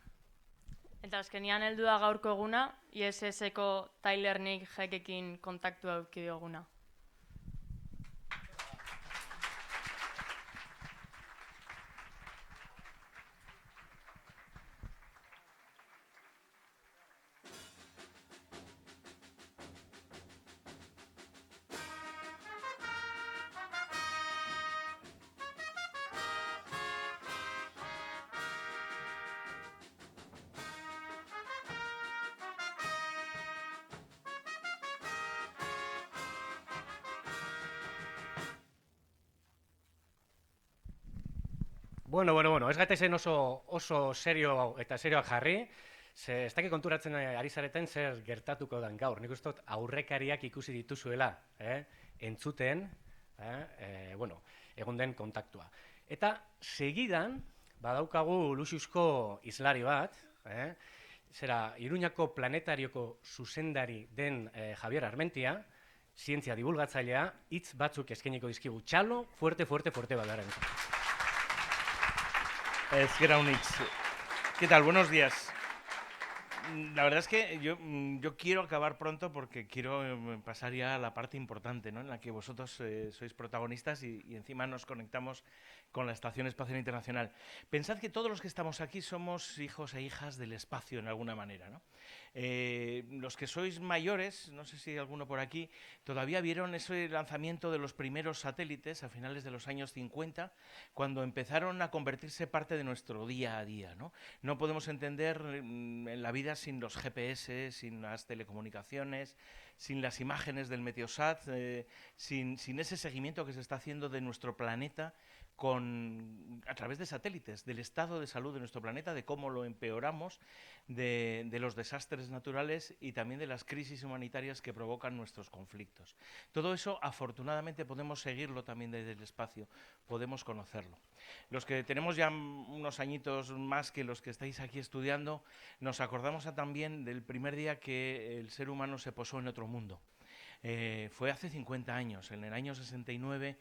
Eta azkenian heldu da gaurko eguna, ISS-eko Tyler Nick Hageekin kontaktua eduki dioguna. Bueno, ez gaitezen oso serio eta serioak jarri, ez dakit konturatzen ari zareten zer gertatuko den gaur. Nik uste dut aurrekariak ikusi dituzuela, entzuten, egon den kontaktua. Eta segidan, badaukagu luxuzko islari bat, Iruñako planetarioko zuzendari den Javier Armentia, zientzia divulgatzailea, hitz batzuk eskainiko dizkigu. Txalo, fuerte badaren. ¿Qué tal? Buenos días. La verdad es que yo quiero acabar pronto porque quiero pasar ya a la parte importante, ¿no? En la que vosotros sois protagonistas y encima nos conectamos con la Estación Espacial Internacional. Pensad que todos los que estamos aquí somos hijos e hijas del espacio en alguna manera, ¿no? Los que sois mayores, no sé si hay alguno por aquí, todavía vieron ese lanzamiento de los primeros satélites a finales de los años 50, cuando empezaron a convertirse parte de nuestro día a día, ¿no? No podemos entender en la vida sin los GPS, sin las telecomunicaciones, sin las imágenes del Meteosat, sin ese seguimiento que se está haciendo de nuestro planeta a través de satélites, del estado de salud de nuestro planeta, de cómo lo empeoramos, de los desastres naturales y también de las crisis humanitarias que provocan nuestros conflictos. Todo eso, afortunadamente, podemos seguirlo también desde el espacio, podemos conocerlo. Los que tenemos ya unos añitos más que los que estáis aquí estudiando, nos acordamos también del primer día que el ser humano se posó en otro mundo. Fue hace 50 años, en el año 69,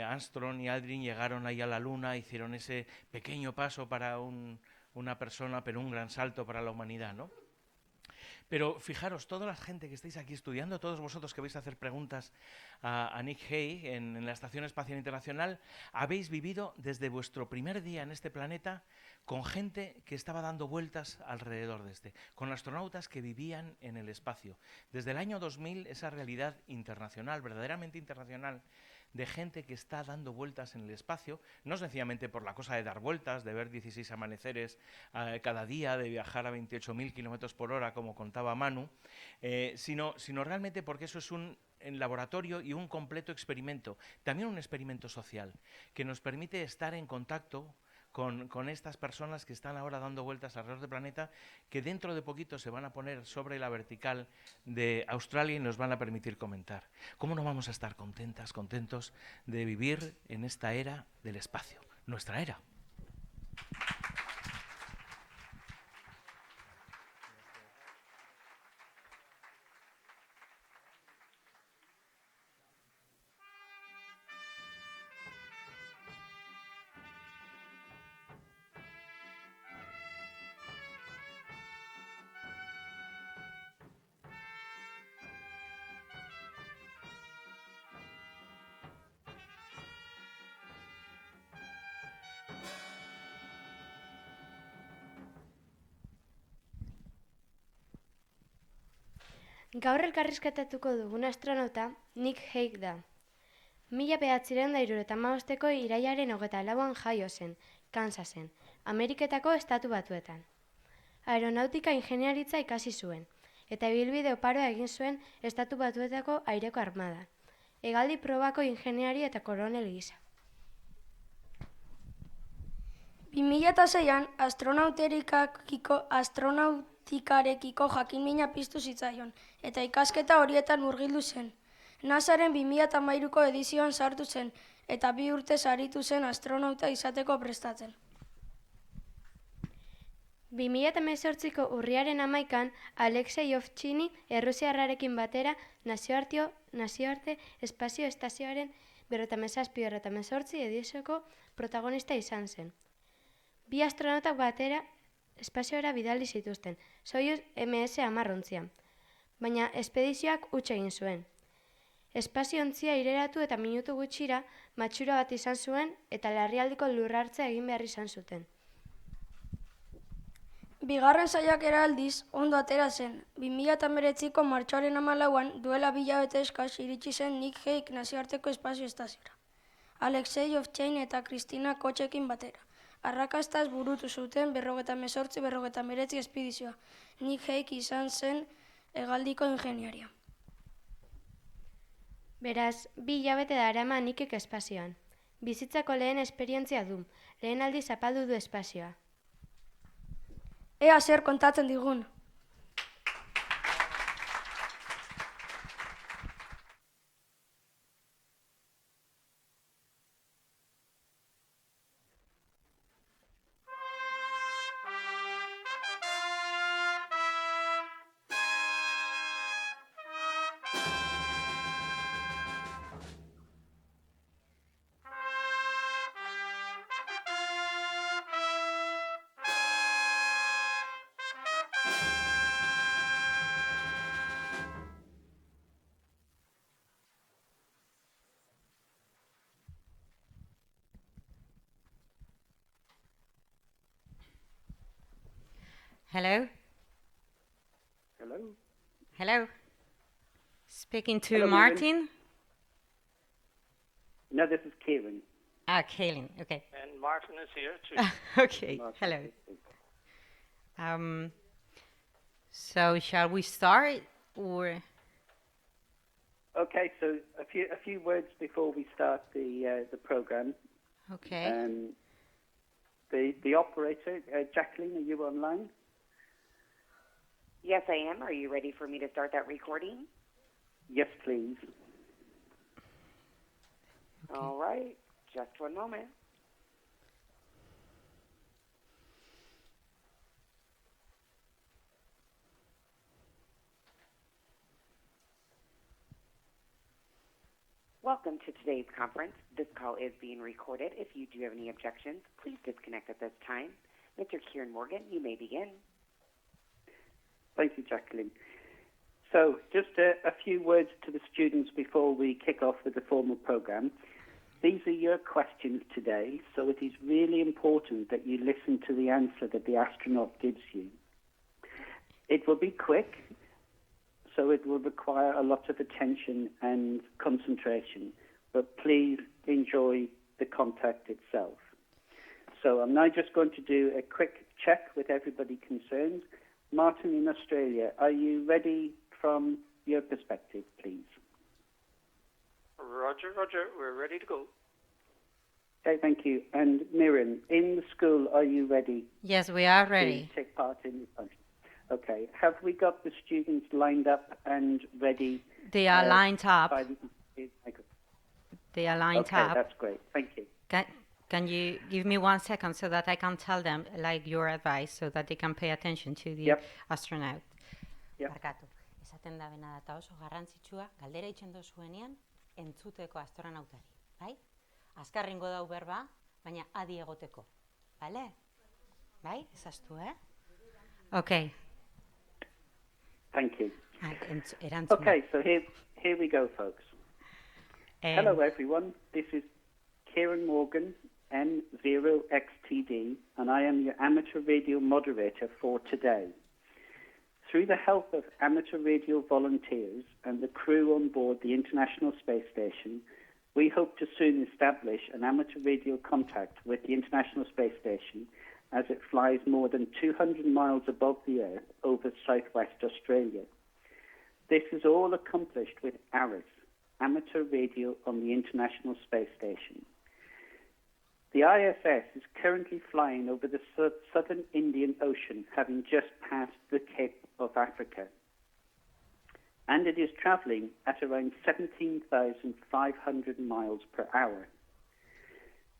Armstrong y Aldrin llegaron ahí a la Luna, hicieron ese pequeño paso para una persona, pero un gran salto para la humanidad, ¿no? Pero fijaros, toda la gente que estáis aquí estudiando, todos vosotros que vais a hacer preguntas a Nick Hague en la Estación Espacial Internacional, habéis vivido desde vuestro primer día en este planeta con gente que estaba dando vueltas alrededor de con astronautas que vivían en el espacio. Desde el año 2000, esa realidad internacional, verdaderamente internacional, de gente que está dando vueltas en el espacio, no sencillamente por la cosa de dar vueltas, de ver 16 amaneceres cada día, de viajar a 28.000 kilómetros por hora, como contaba Manu, sino realmente porque eso es un laboratorio y un completo experimento, también un experimento social, que nos permite estar en contacto con estas personas que están ahora dando vueltas alrededor del planeta, que dentro de poquito se van a poner sobre la vertical de Australia y nos van a permitir comentar. ¿Cómo no vamos a estar contentos de vivir en esta era del espacio, nuestra era? Gaur elkarrizketatuko dugun astronauta Nick Hague da. 1975ko irailaren 24an jaio zen, Kansasen, Ameriketako Estatubatuetan. Aeronautika ingeniaritza ikasi zuen, eta ibilbide oparoa egin zuen Estatubatuetako aireko armadan, hegaldi probako ingeniari eta koronel gisa. 2006an astronautikarekiko jakinmina piztu zitzaion, eta ikasketa horietan murgildu zen. NASAren 2013ko edizioan sartu zen, eta 2 urtez aritu zen astronauta izateko prestatzen. 2018ko urriaren 11an Alexei Ovtxini errusiarrarekin batera Nazioarte Espazio Estazioaren 57-58 edizioko protagonista izan zen. 2 astronautak batera espazioera bidali zituzten, Soyuz MS-10 baina espedizioak huts egin zuen. Espazio-ontzia ireratu eta minutu gutxira matxura bat izan zuen eta larrialdiko lurrartzea egin behar izan zuten. Bigarren saiakera aldiz, ondo atera zen. 2019ko martxoaren 14an duela 2 hilabete eskas iritsi zen Nick Hague Nazioarteko Espazio Estazioara. Alexei Ovtxin eta Kristina Kotxekin batera. Arrakastaz burutu zuten 58-59 espedizioa. Nick Hague izan zen hegaldiko ingeniaria. Beraz, 2 hilabete darama Nickek espazioan. Bizitzako lehen esperientzia du, lehen aldiz zapaldu du espazioa. Ea zer kontatzen digun. Hello? Hello? Hello? Speaking to Hello, Martin? No, this is Kieran. Ah, Kaylin, okay. And Martin is here too. Okay, hello. So shall we start, or? Okay, so a few words before we start the program. Okay. The operator, Jacqueline, are you online? Yes, I am. Are you ready for me to start that recording? Yes, please. Okay. All right. Just one moment. Welcome to today's conference. This call is being recorded. If you do have any objections, please disconnect at this time. Mr. Kieran Morgan, you may begin. Thank you, Jacqueline. So, just a few words to the students before we kick off with the formal program. These are your questions today, so it is really important that you listen to the answer that the astronaut gives you. It will be quick, so it will require a lot of attention and concentration. but please enjoy the contact itself. So I'm now just going to do a quick check with everybody concerned. Martin in Australia, are you ready from your perspective, please? Roger, we're ready to go. Okay, thank you. And Mirren, in the school, are you ready? Yes, we are ready. To take part in this function? Okay. Have we got the students lined up and ready? They are lined up. They are lined up. Okay, that's great. Thank you. Can you give me 1 second so that I can tell them, like, your advice, so that they can pay attention to the astronaut? Barkatu. Esaten da bena eta oso garrantzitsua, galdera itzen dozuenean, entzuteko astronautari, bai? Azkarrengo dau berba, baina adi egoteko, bale? Bai? Ezaztu, Okay. Thank you. Okay, so here we go, folks. Hello, everyone. This is Kieran Morgan, N0XTD, and I am your amateur radio moderator for today. Through the help of amateur radio volunteers and the crew on board the International Space Station, we hope to soon establish an amateur radio contact with the International Space Station as it flies more than 200 miles above the Earth over southwest Australia. This is all accomplished with ARISS, amateur radio on the International Space Station. The ISS is currently flying over the southern Indian Ocean, having just passed the Cape of Africa. And it is traveling at around 17,500 miles per hour.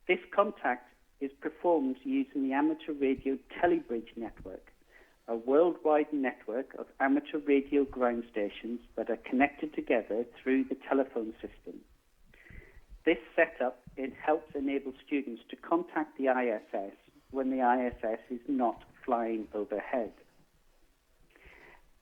This contact is performed using the amateur radio telebridge network, a worldwide network of amateur radio ground stations that are connected together through the telephone system. This setup, it helps enable students to contact the ISS when the ISS is not flying overhead.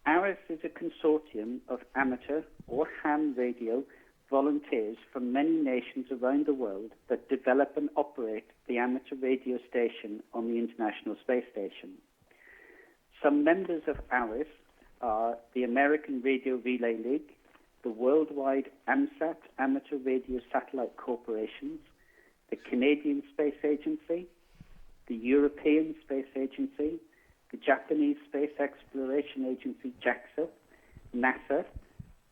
ARISS is a consortium of amateur or ham radio volunteers from many nations around the world that develop and operate the amateur radio station on the International Space Station. Some members of ARISS are the American Radio Relay League, the worldwide AMSAT, Amateur Radio Satellite Corporations, the Canadian Space Agency, the European Space Agency, the Japanese Space Exploration Agency, JAXA, NASA,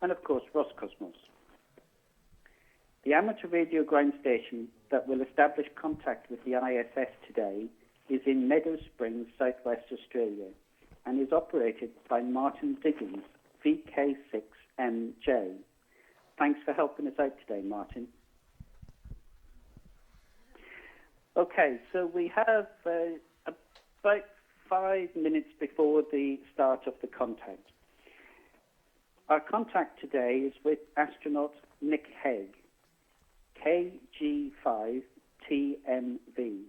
and of course Roscosmos. The amateur radio ground station that will establish contact with the ISS today is in Meadow Springs, southwest Australia, and is operated by Martin Diggins, VK6MJ. Thanks for helping us out today, Martin. Okay, so we have about 5 minutes before the start of the contact. Our contact today is with astronaut Nick Hague, KG5TMV.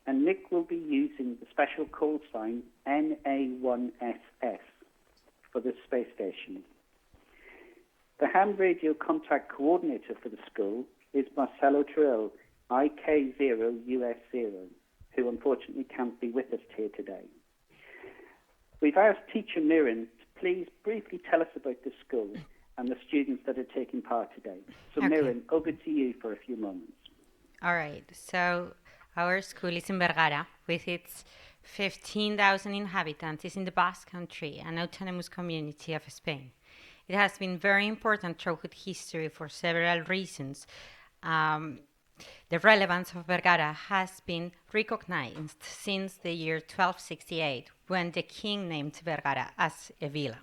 And Nick will be using the special call sign NA1SS for the space station. The ham radio contact coordinator for the school is Marcelo Trill, IK0US0, who unfortunately can't be with us here today. We've asked teacher Mirren to please briefly tell us about the school and the students that are taking part today. So Mirren, over to you for a few moments. All right, so our school is in Vergara, with its 15,000 inhabitants. It's in the Basque Country, an autonomous community of Spain. It has been very important throughout history for several reasons. The relevance of Vergara has been recognized since the year 1268, when the king named Vergara as a villa.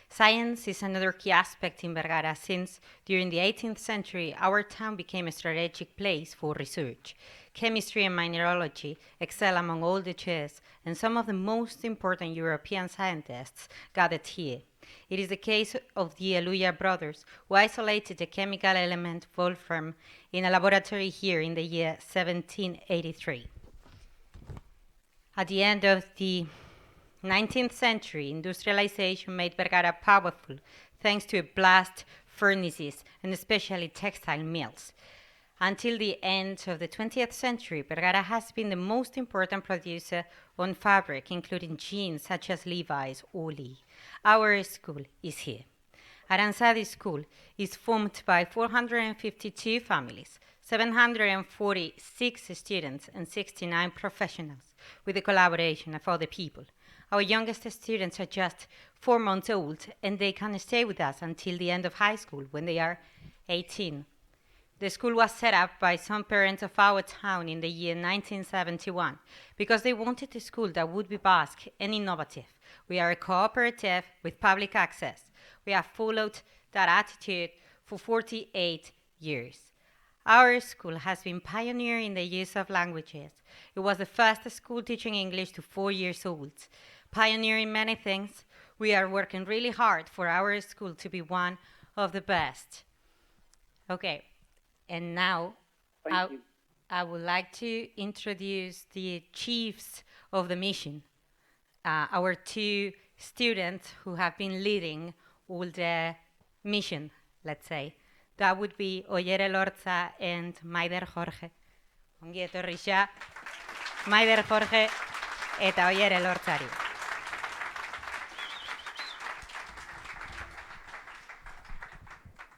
Science is another key aspect in Vergara, since during the 18th century, our town became a strategic place for research. Chemistry and mineralogy excel among all the chess, and some of the most important European scientists gathered here. It is the case of the Eluya brothers, who isolated the chemical element wolfram in a laboratory here in the year 1783. At the end of the 19th century, industrialization made Vergara powerful thanks to blast furnaces and especially textile mills. Until the end of the 20th century, Vergara has been the most important producer on fabric, including jeans such as Levi's or Lee. Our school is here. Aranzadi School is formed by 452 families, 746 students, and 69 professionals, with the collaboration of other people. Our youngest students are just 4 months old, and they can stay with us until the end of high school when they are 18. The school was set up by some parents of our town in the year 1971 because they wanted a school that would be Basque and innovative. We are a cooperative with public access. We have followed that attitude for 48 years. Our school has been pioneer in the use of languages. It was the first school teaching English to 4 years old. Pioneering many things, we are working really hard for our school to be one of the best. Okay, and now I would like to introduce the chiefs of the mission, our 2 students who have been leading all the mission, let's say. That would be Oyer Elortza and Maider Jorge. Ongi etorri xa, Maider Jorge eta Oyer Elortzari.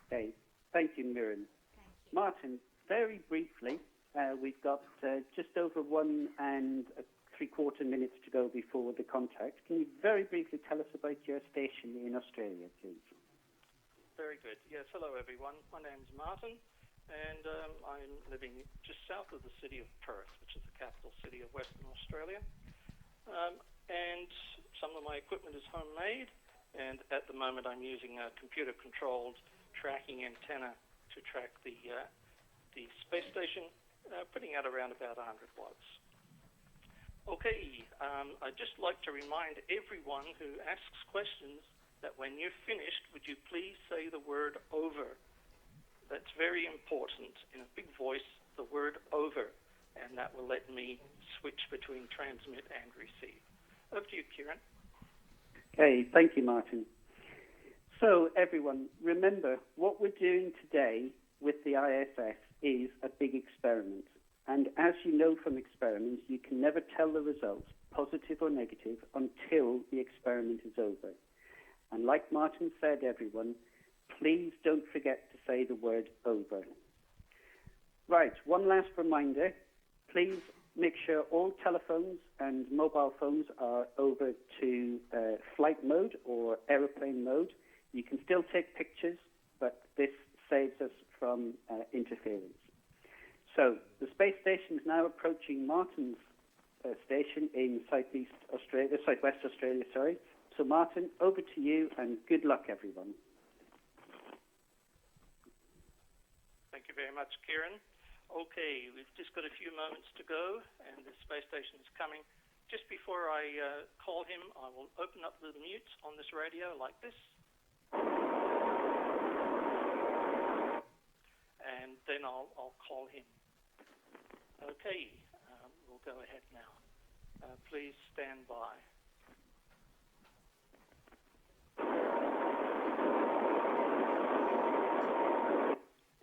Okay, thank you, Miriam. Martin, very briefly, we've got just over 1 3/4 minutes to go before the contact. Can you very briefly tell us about your station in Australia, please? Very good. Yes, hello everyone. My name's Martin, and I'm living just south of the city of Perth, which is the capital city of Western Australia. And some of my equipment is homemade, and at the moment I'm using a computer-controlled tracking antenna to track the space station, putting out around about 100 watts. Okay, I'd just like to remind everyone who asks questions that when you're finished, would you please say the word over? That's very important. In a big voice, the word over, and that will let me switch between transmit and receive. Over to you, Kieran. Okay, thank you, Martin. So, everyone, remember, what we're doing today with the ISS is a big experiment. And as you know from experiments, you can never tell the results, positive or negative, until the experiment is over. And like Martin said, everyone, please don't forget to say the word over. Right, one last reminder. Please make sure all telephones and mobile phones are over to flight mode or aeroplane mode. You can still take pictures, but this saves us from interference. So the space station is now approaching Martin's station in Southwest Australia. So Martin, over to you, and good luck, everyone. Thank you very much, Kieran. Okay, we've just got a few moments to go, and the space station is coming. Just before I call him, I will open up the mute on this radio like this. And then I'll call him. Okay, we'll go ahead now. Please stand by.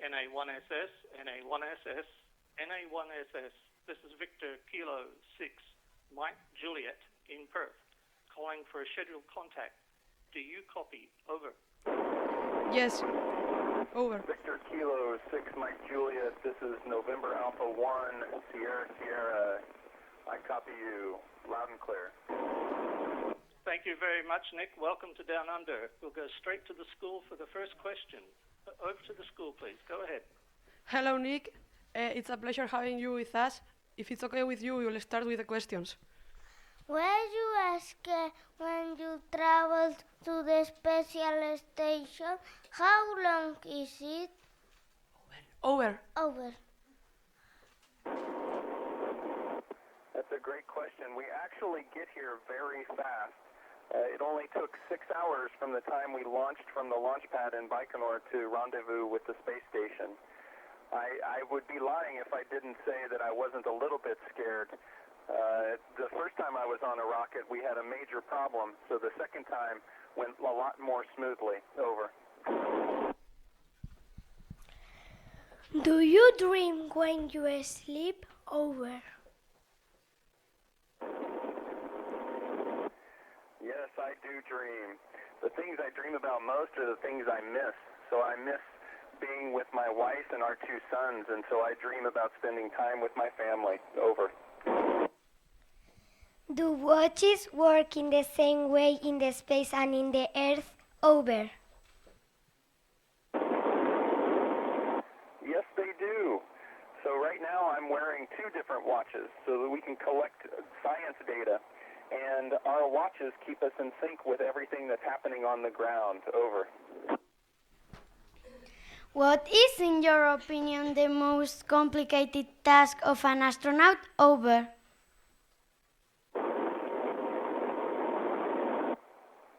NA1SS, NA1SS, NA1SS. This is Victor Kilo 6, Mike Juliet in Perth, calling for a scheduled contact. Do you copy? Over. Yes. Over. Victor Kilo 6, Mike Juliet. This is November Alpha 1, Sierra Sierra. I copy you loud and clear. Thank you very much, Nick. Welcome to Down Under. We'll go straight to the school for the first question. Over to the school, please. Go ahead. Hello, Nick. It's a pleasure having you with us. If it's okay with you, we will start with the questions. Were you asked when you traveled to the special station, how long is it? Over. Over. That's a great question. We actually get here very fast. It only took 6 hours from the time we launched from the launch pad in Baikonur to rendezvous with the space station. I would be lying if I didn't say that I wasn't a little bit scared. The first time I was on a rocket, we had a major problem, so the second time went a lot more smoothly. Over. Do you dream when you sleep? Over. Yes, I do dream. The things I dream about most are the things I miss. So I miss being with my wife and our 2 sons, and so I dream about spending time with my family. Over. Do watches work in the same way in the space and in the Earth? Over. Yes, they do. So right now I'm wearing 2 different watches so that we can collect science data, and our watches keep us in sync with everything that's happening on the ground. Over. What is, in your opinion, the most complicated task of an astronaut? Over.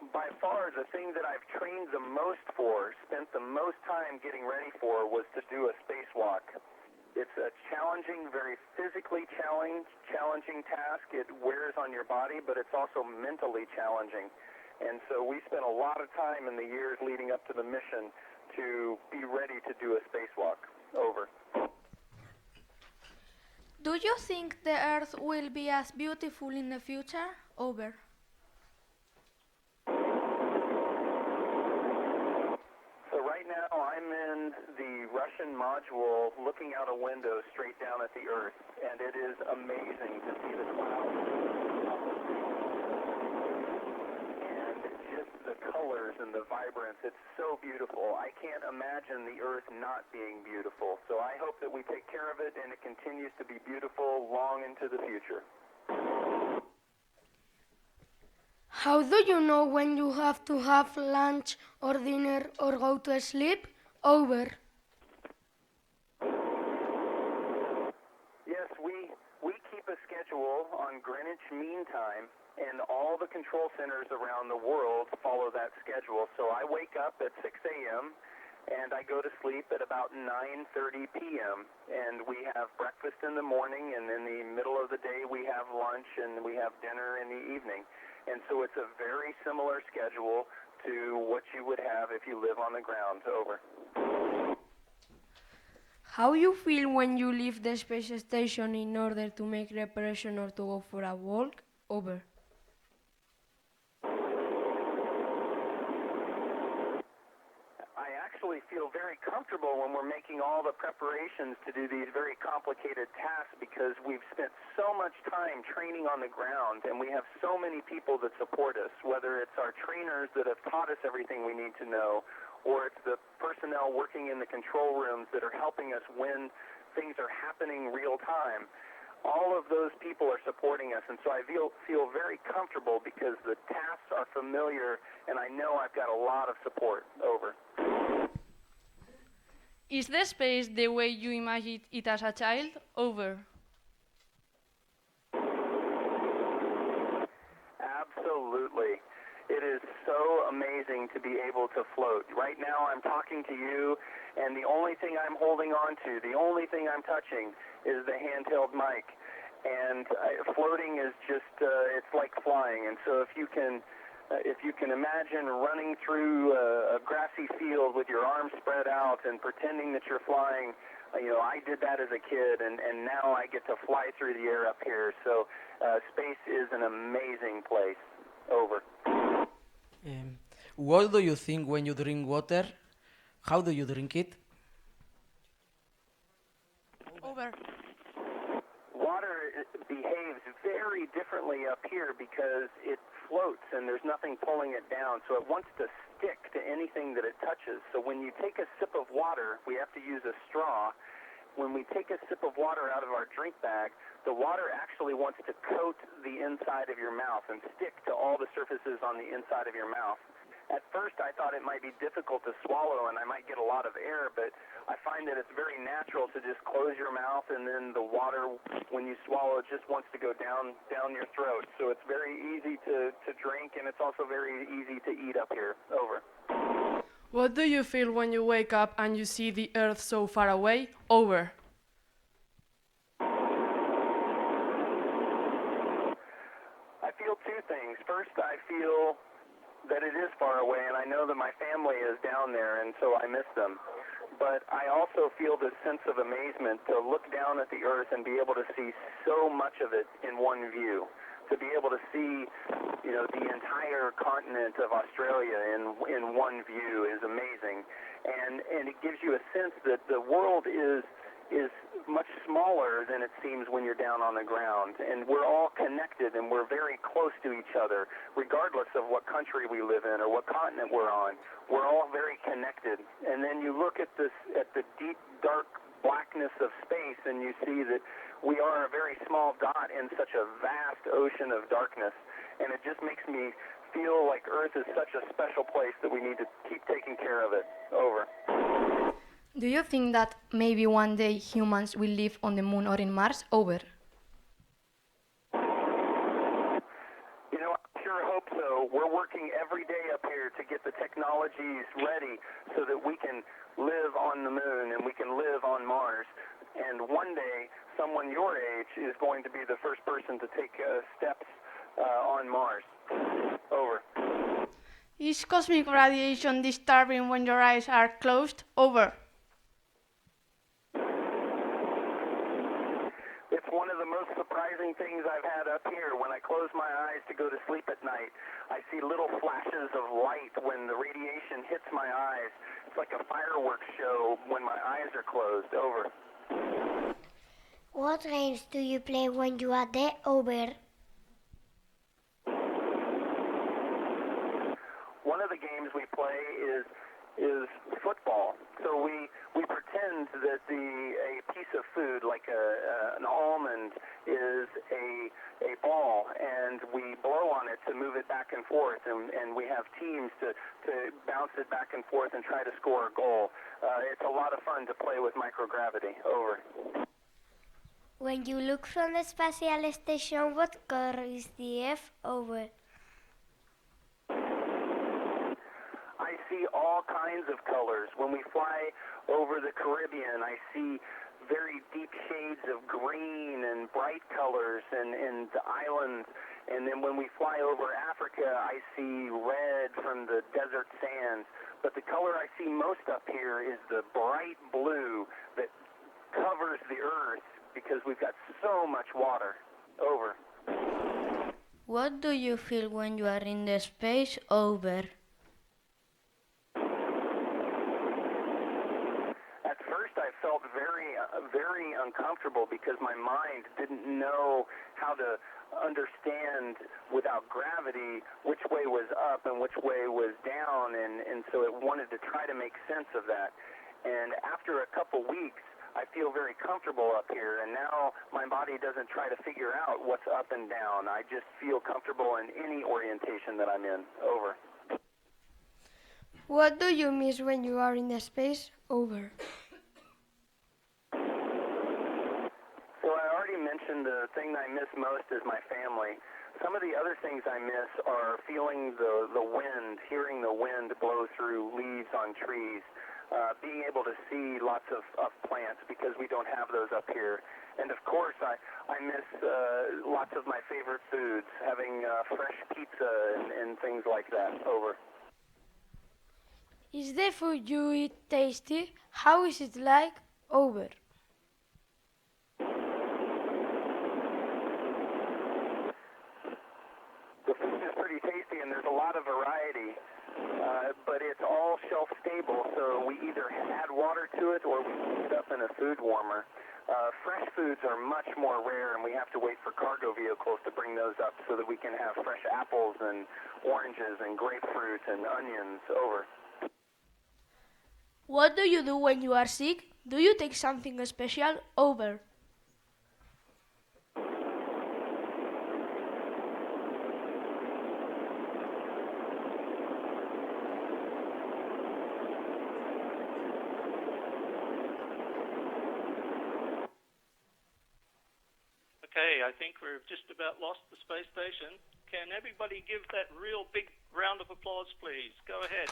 By far, the thing that I've trained the most for, spent the most time getting ready for, was to do a spacewalk. It's a challenging, very physically challenging task. It wears on your body, but it's also mentally challenging. And so we spent a lot of time in the years leading up to the mission to be ready to do a spacewalk. Over. Do you think the Earth will be as beautiful in the future? Over. So right now I'm in the Russian module looking out a window straight down at the Earth, and it is amazing to see the clouds and just the colors and the vibrance. It's so beautiful. I can't imagine the Earth not being beautiful. So I hope that we take care of it and it continues to be beautiful long into the future. How do you know when you have to have lunch or dinner or go to sleep? Over. Yes, we keep a schedule on Greenwich Mean Time, and all the control centers around the world follow that schedule. So I wake up at 6 a.m. and I go to sleep at about 9:30 p.m. And we have breakfast in the morning, and in the middle of the day we have lunch, and we have dinner in the evening. And so it's a very similar schedule to what you would have if you live on the ground. Over. How you feel when you leave the space station in order to make reparation or to go for a walk? Over. I actually feel very comfortable when we're making all the preparations to do these very complicated tasks, because we've spent so much time training on the ground, and we have so many people that support us, whether it's our trainers that have taught us everything we need to know, or it's the personnel working in the control rooms that are helping us when things are happening real time. All of those people are supporting us, and so I feel very comfortable because the tasks are familiar, and I know I've got a lot of support. Over. Is the space the way you imagined it as a child? Over. Absolutely. It is so amazing to be able to float. Right now I'm talking to you, and the only thing I'm holding on to, the only thing I'm touching is the handheld mic. And floating is just, it's like flying. And so if you can imagine running through a grassy field with your arms spread out and pretending that you're flying, I did that as a kid, and now I get to fly through the air up here. So space is an amazing place. Over. What do you think when you drink water? How do you drink it? Over. Water behaves very differently up here because it floats and there's nothing pulling it down, so it wants to stick to anything that it touches. So when you take a sip of water, we have to use a straw. When we take a sip of water out of our drink bag, the water actually wants to coat the inside of your mouth and stick to all the surfaces on the inside of your mouth. At first, I thought it might be difficult to swallow and I might get a lot of air, but I find that it's very natural to just close your mouth, and then the water, when you swallow, it just wants to go down your throat. So it's very easy to drink, and it's also very easy to eat up here. Over. What do you feel when you wake up and you see the Earth so far away? Over. I feel two things. First, I feel that it is far away, and I know that my family is down there, and so I miss them. But I also feel this sense of amazement to look down at the Earth and be able to see so much of it in one view. to be able to see, the entire continent of Australia in one view is amazing, and it gives you a sense that the world is much smaller than it seems when you're down on the ground, and we're all connected and we're very close to each other, regardless of what country we live in or what continent we're on. We're all very connected, and then you look at the deep, dark blackness of space, and you see that we are a very small dot in such a vast ocean of darkness, and it just makes me feel like Earth is such a special place that we need to keep taking care of it. Over. Do you think that maybe one day humans will live on the moon or in Mars? Over. I sure hope so. We're working every day up here to get the technologies ready so that we can live on the moon and we can live on Mars. And one day, someone your age is going to be the first person to take steps on Mars. Over. Is cosmic radiation disturbing when your eyes are closed? Over. It's one of the most surprising things I've had up here. When I close my eyes to go to sleep at night, I see little flashes of light when the radiation hits my eyes. It's like a fireworks show when my eyes are closed. Over. What games do you play when you are there? Over. One of the games we play is football. So we pretend that a piece of food, like an almond, is a ball, and we blow on it to move it back and forth, and we have teams to bounce it back and forth and try to score a goal. It's a lot of fun to play with microgravity. Over. When you look from the Spatial Station, what color is the F? Over. I see all kinds of colors. When we fly over the Caribbean, I see very deep shades of green and bright colors and the islands. And then when we fly over Africa, I see red from the desert sands. But the color I see most up here is the bright blue that covers the earth because we've got so much water. Over. What do you feel when you are in the space? Over. At first I felt very uncomfortable because my mind didn't know how to understand without gravity which way was up and which way was down, and so it wanted to try to make sense of that. And after a couple weeks, I feel very comfortable up here, and now my body doesn't try to figure out what's up and down. I just feel comfortable in any orientation that I'm in. Over. What do you miss when you are in the space? Over. So I already mentioned the thing I miss most is my family. Some of the other things I miss are feeling the wind, hearing the wind blow through leaves on trees, being able to see lots of plants because we don't have those up here. And of course, I miss lots of my favorite foods, having fresh pizza and things like that. Over. Is the food you eat tasty? How is it like? Over. The food is pretty tasty and there's a lot of variety, but it's all shelf stable, so we either add water to it or we heat it up in a food warmer. Fresh foods are much more rare, and we have to wait for cargo vehicles to bring those up so that we can have fresh apples and oranges and grapefruit and onions. Over. What do you do when you are sick? Do you take something special? Over. Okay, I think we've just about lost the space station. Can everybody give that real big round of applause, please? Go ahead.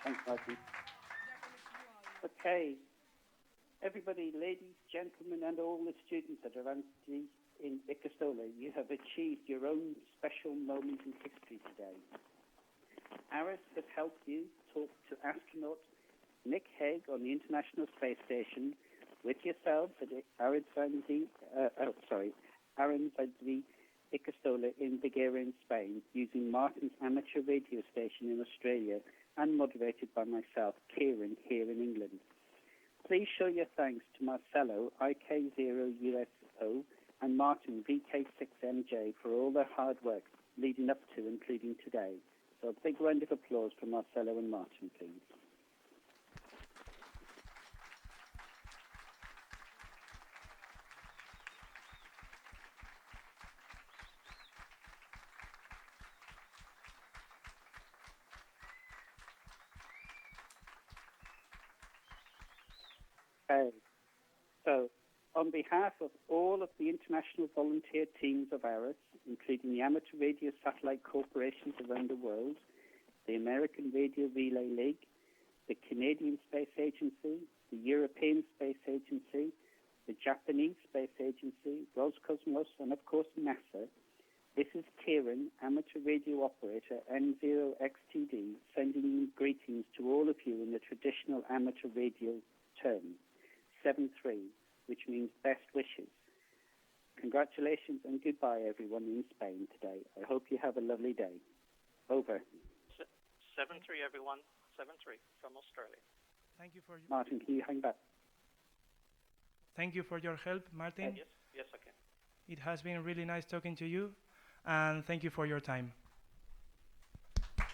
Thanks, Martin. Okay. Everybody, ladies, gentlemen, and all the students at Aranzadi Ikastolako, you have achieved your own special moment in history today. ARISS has helped you talk to astronaut Nick Hague on the International Space Station with yourselves at Aranzadi Ikastolako in Beguera in Spain, using Martin's amateur radio station in Australia and moderated by myself, Kieran, here in England. Please show your thanks to Marcelo, IK0USO, and Martin, VK6MJ, for all their hard work leading up to and including today. So a big round of applause for Marcelo and Martin, please. Okay. So, on behalf of all of the international volunteer teams of ARISS, including the Amateur Radio Satellite Corporations around the world, the American Radio Relay League, the Canadian Space Agency, the European Space Agency, the Japanese Space Agency, Roscosmos, and of course NASA, this is Kieran, Amateur Radio Operator N0XTD, sending you greetings to all of you in the traditional amateur radio term, 7-3, which means best wishes. Congratulations and goodbye, everyone in Spain today. I hope you have a lovely day. Over. 7-3, everyone. 7-3 from Australia. Thank you for your... Martin, can you hang back? Thank you for your help, Martin. Yes, I can. It has been really nice talking to you, and thank you for your time.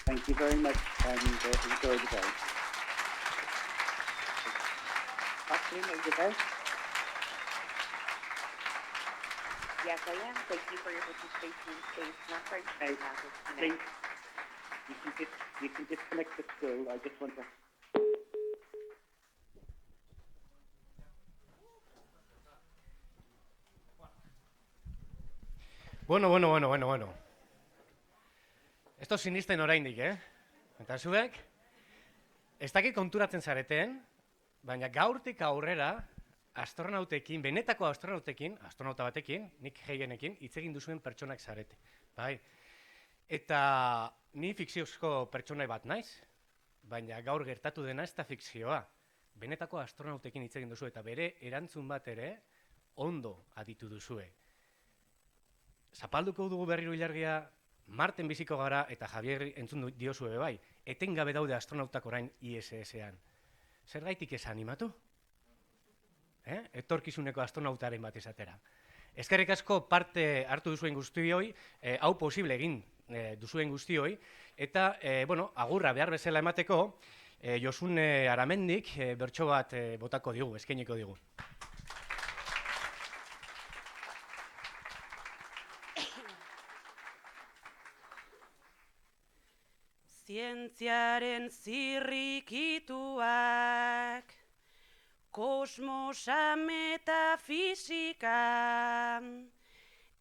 Thank you very much, and enjoy the day. Kathleen, are you there? Yes, I am. Thank you for your participation in today's conference. Hey, please, you can disconnect the school. I just want to... Bueno. Esto sinisten oraindik, Eta zuek, ez dakit konturatzen zareten, baina gaurtik aurrera, astronautekin, benetako astronauta batekin, Nick Hagenekin, hitz egin duzuen pertsonak zarete. Bai. Eta ni fikziozko pertsonai bat naiz, baina gaur gertatu dena ez da fikzioa. Benetako astronautekin hitz egin duzu eta bere erantzun bat ere ondo aditu duzue. Zapalduko dugu berriro ilargia, Marten biziko gara eta Javier entzun diozue bai, etengabe daude astronautak orain ISS-ean. Zergaitik ez animatu? Etorkizuneko astronautaren bat izatera. Eskerrik asko parte hartu duzuen guztioi, hau posible egin duzuen guztioi, eta, agurra behar bezala emateko, Josune Aramendik bertso bat botako digu, eskainiko digu. Zientziaren zirrikituak, kosmosa metafisika,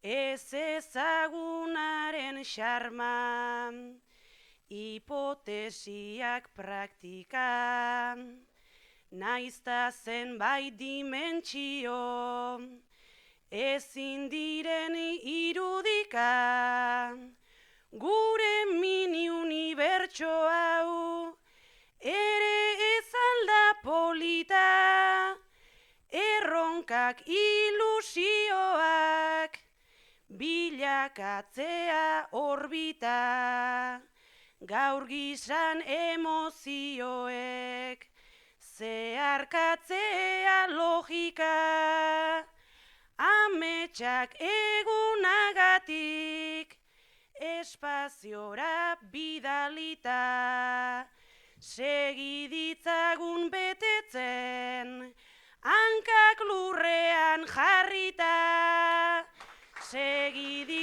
ez ezagunaren xarma, hipotesiak praktika, naizta zenbait dimentsio, ezin diren irudika, gure mini unibertso hau, ere ez alda polita, erronkak ilusioak, bilakatzea orbita, gaur gizan emozioek, zeharkatzea logika, ametsak egunagatik, espaziora bidalita, segiditzagun betetzen, hankak lurrean jarrita, segiditzagun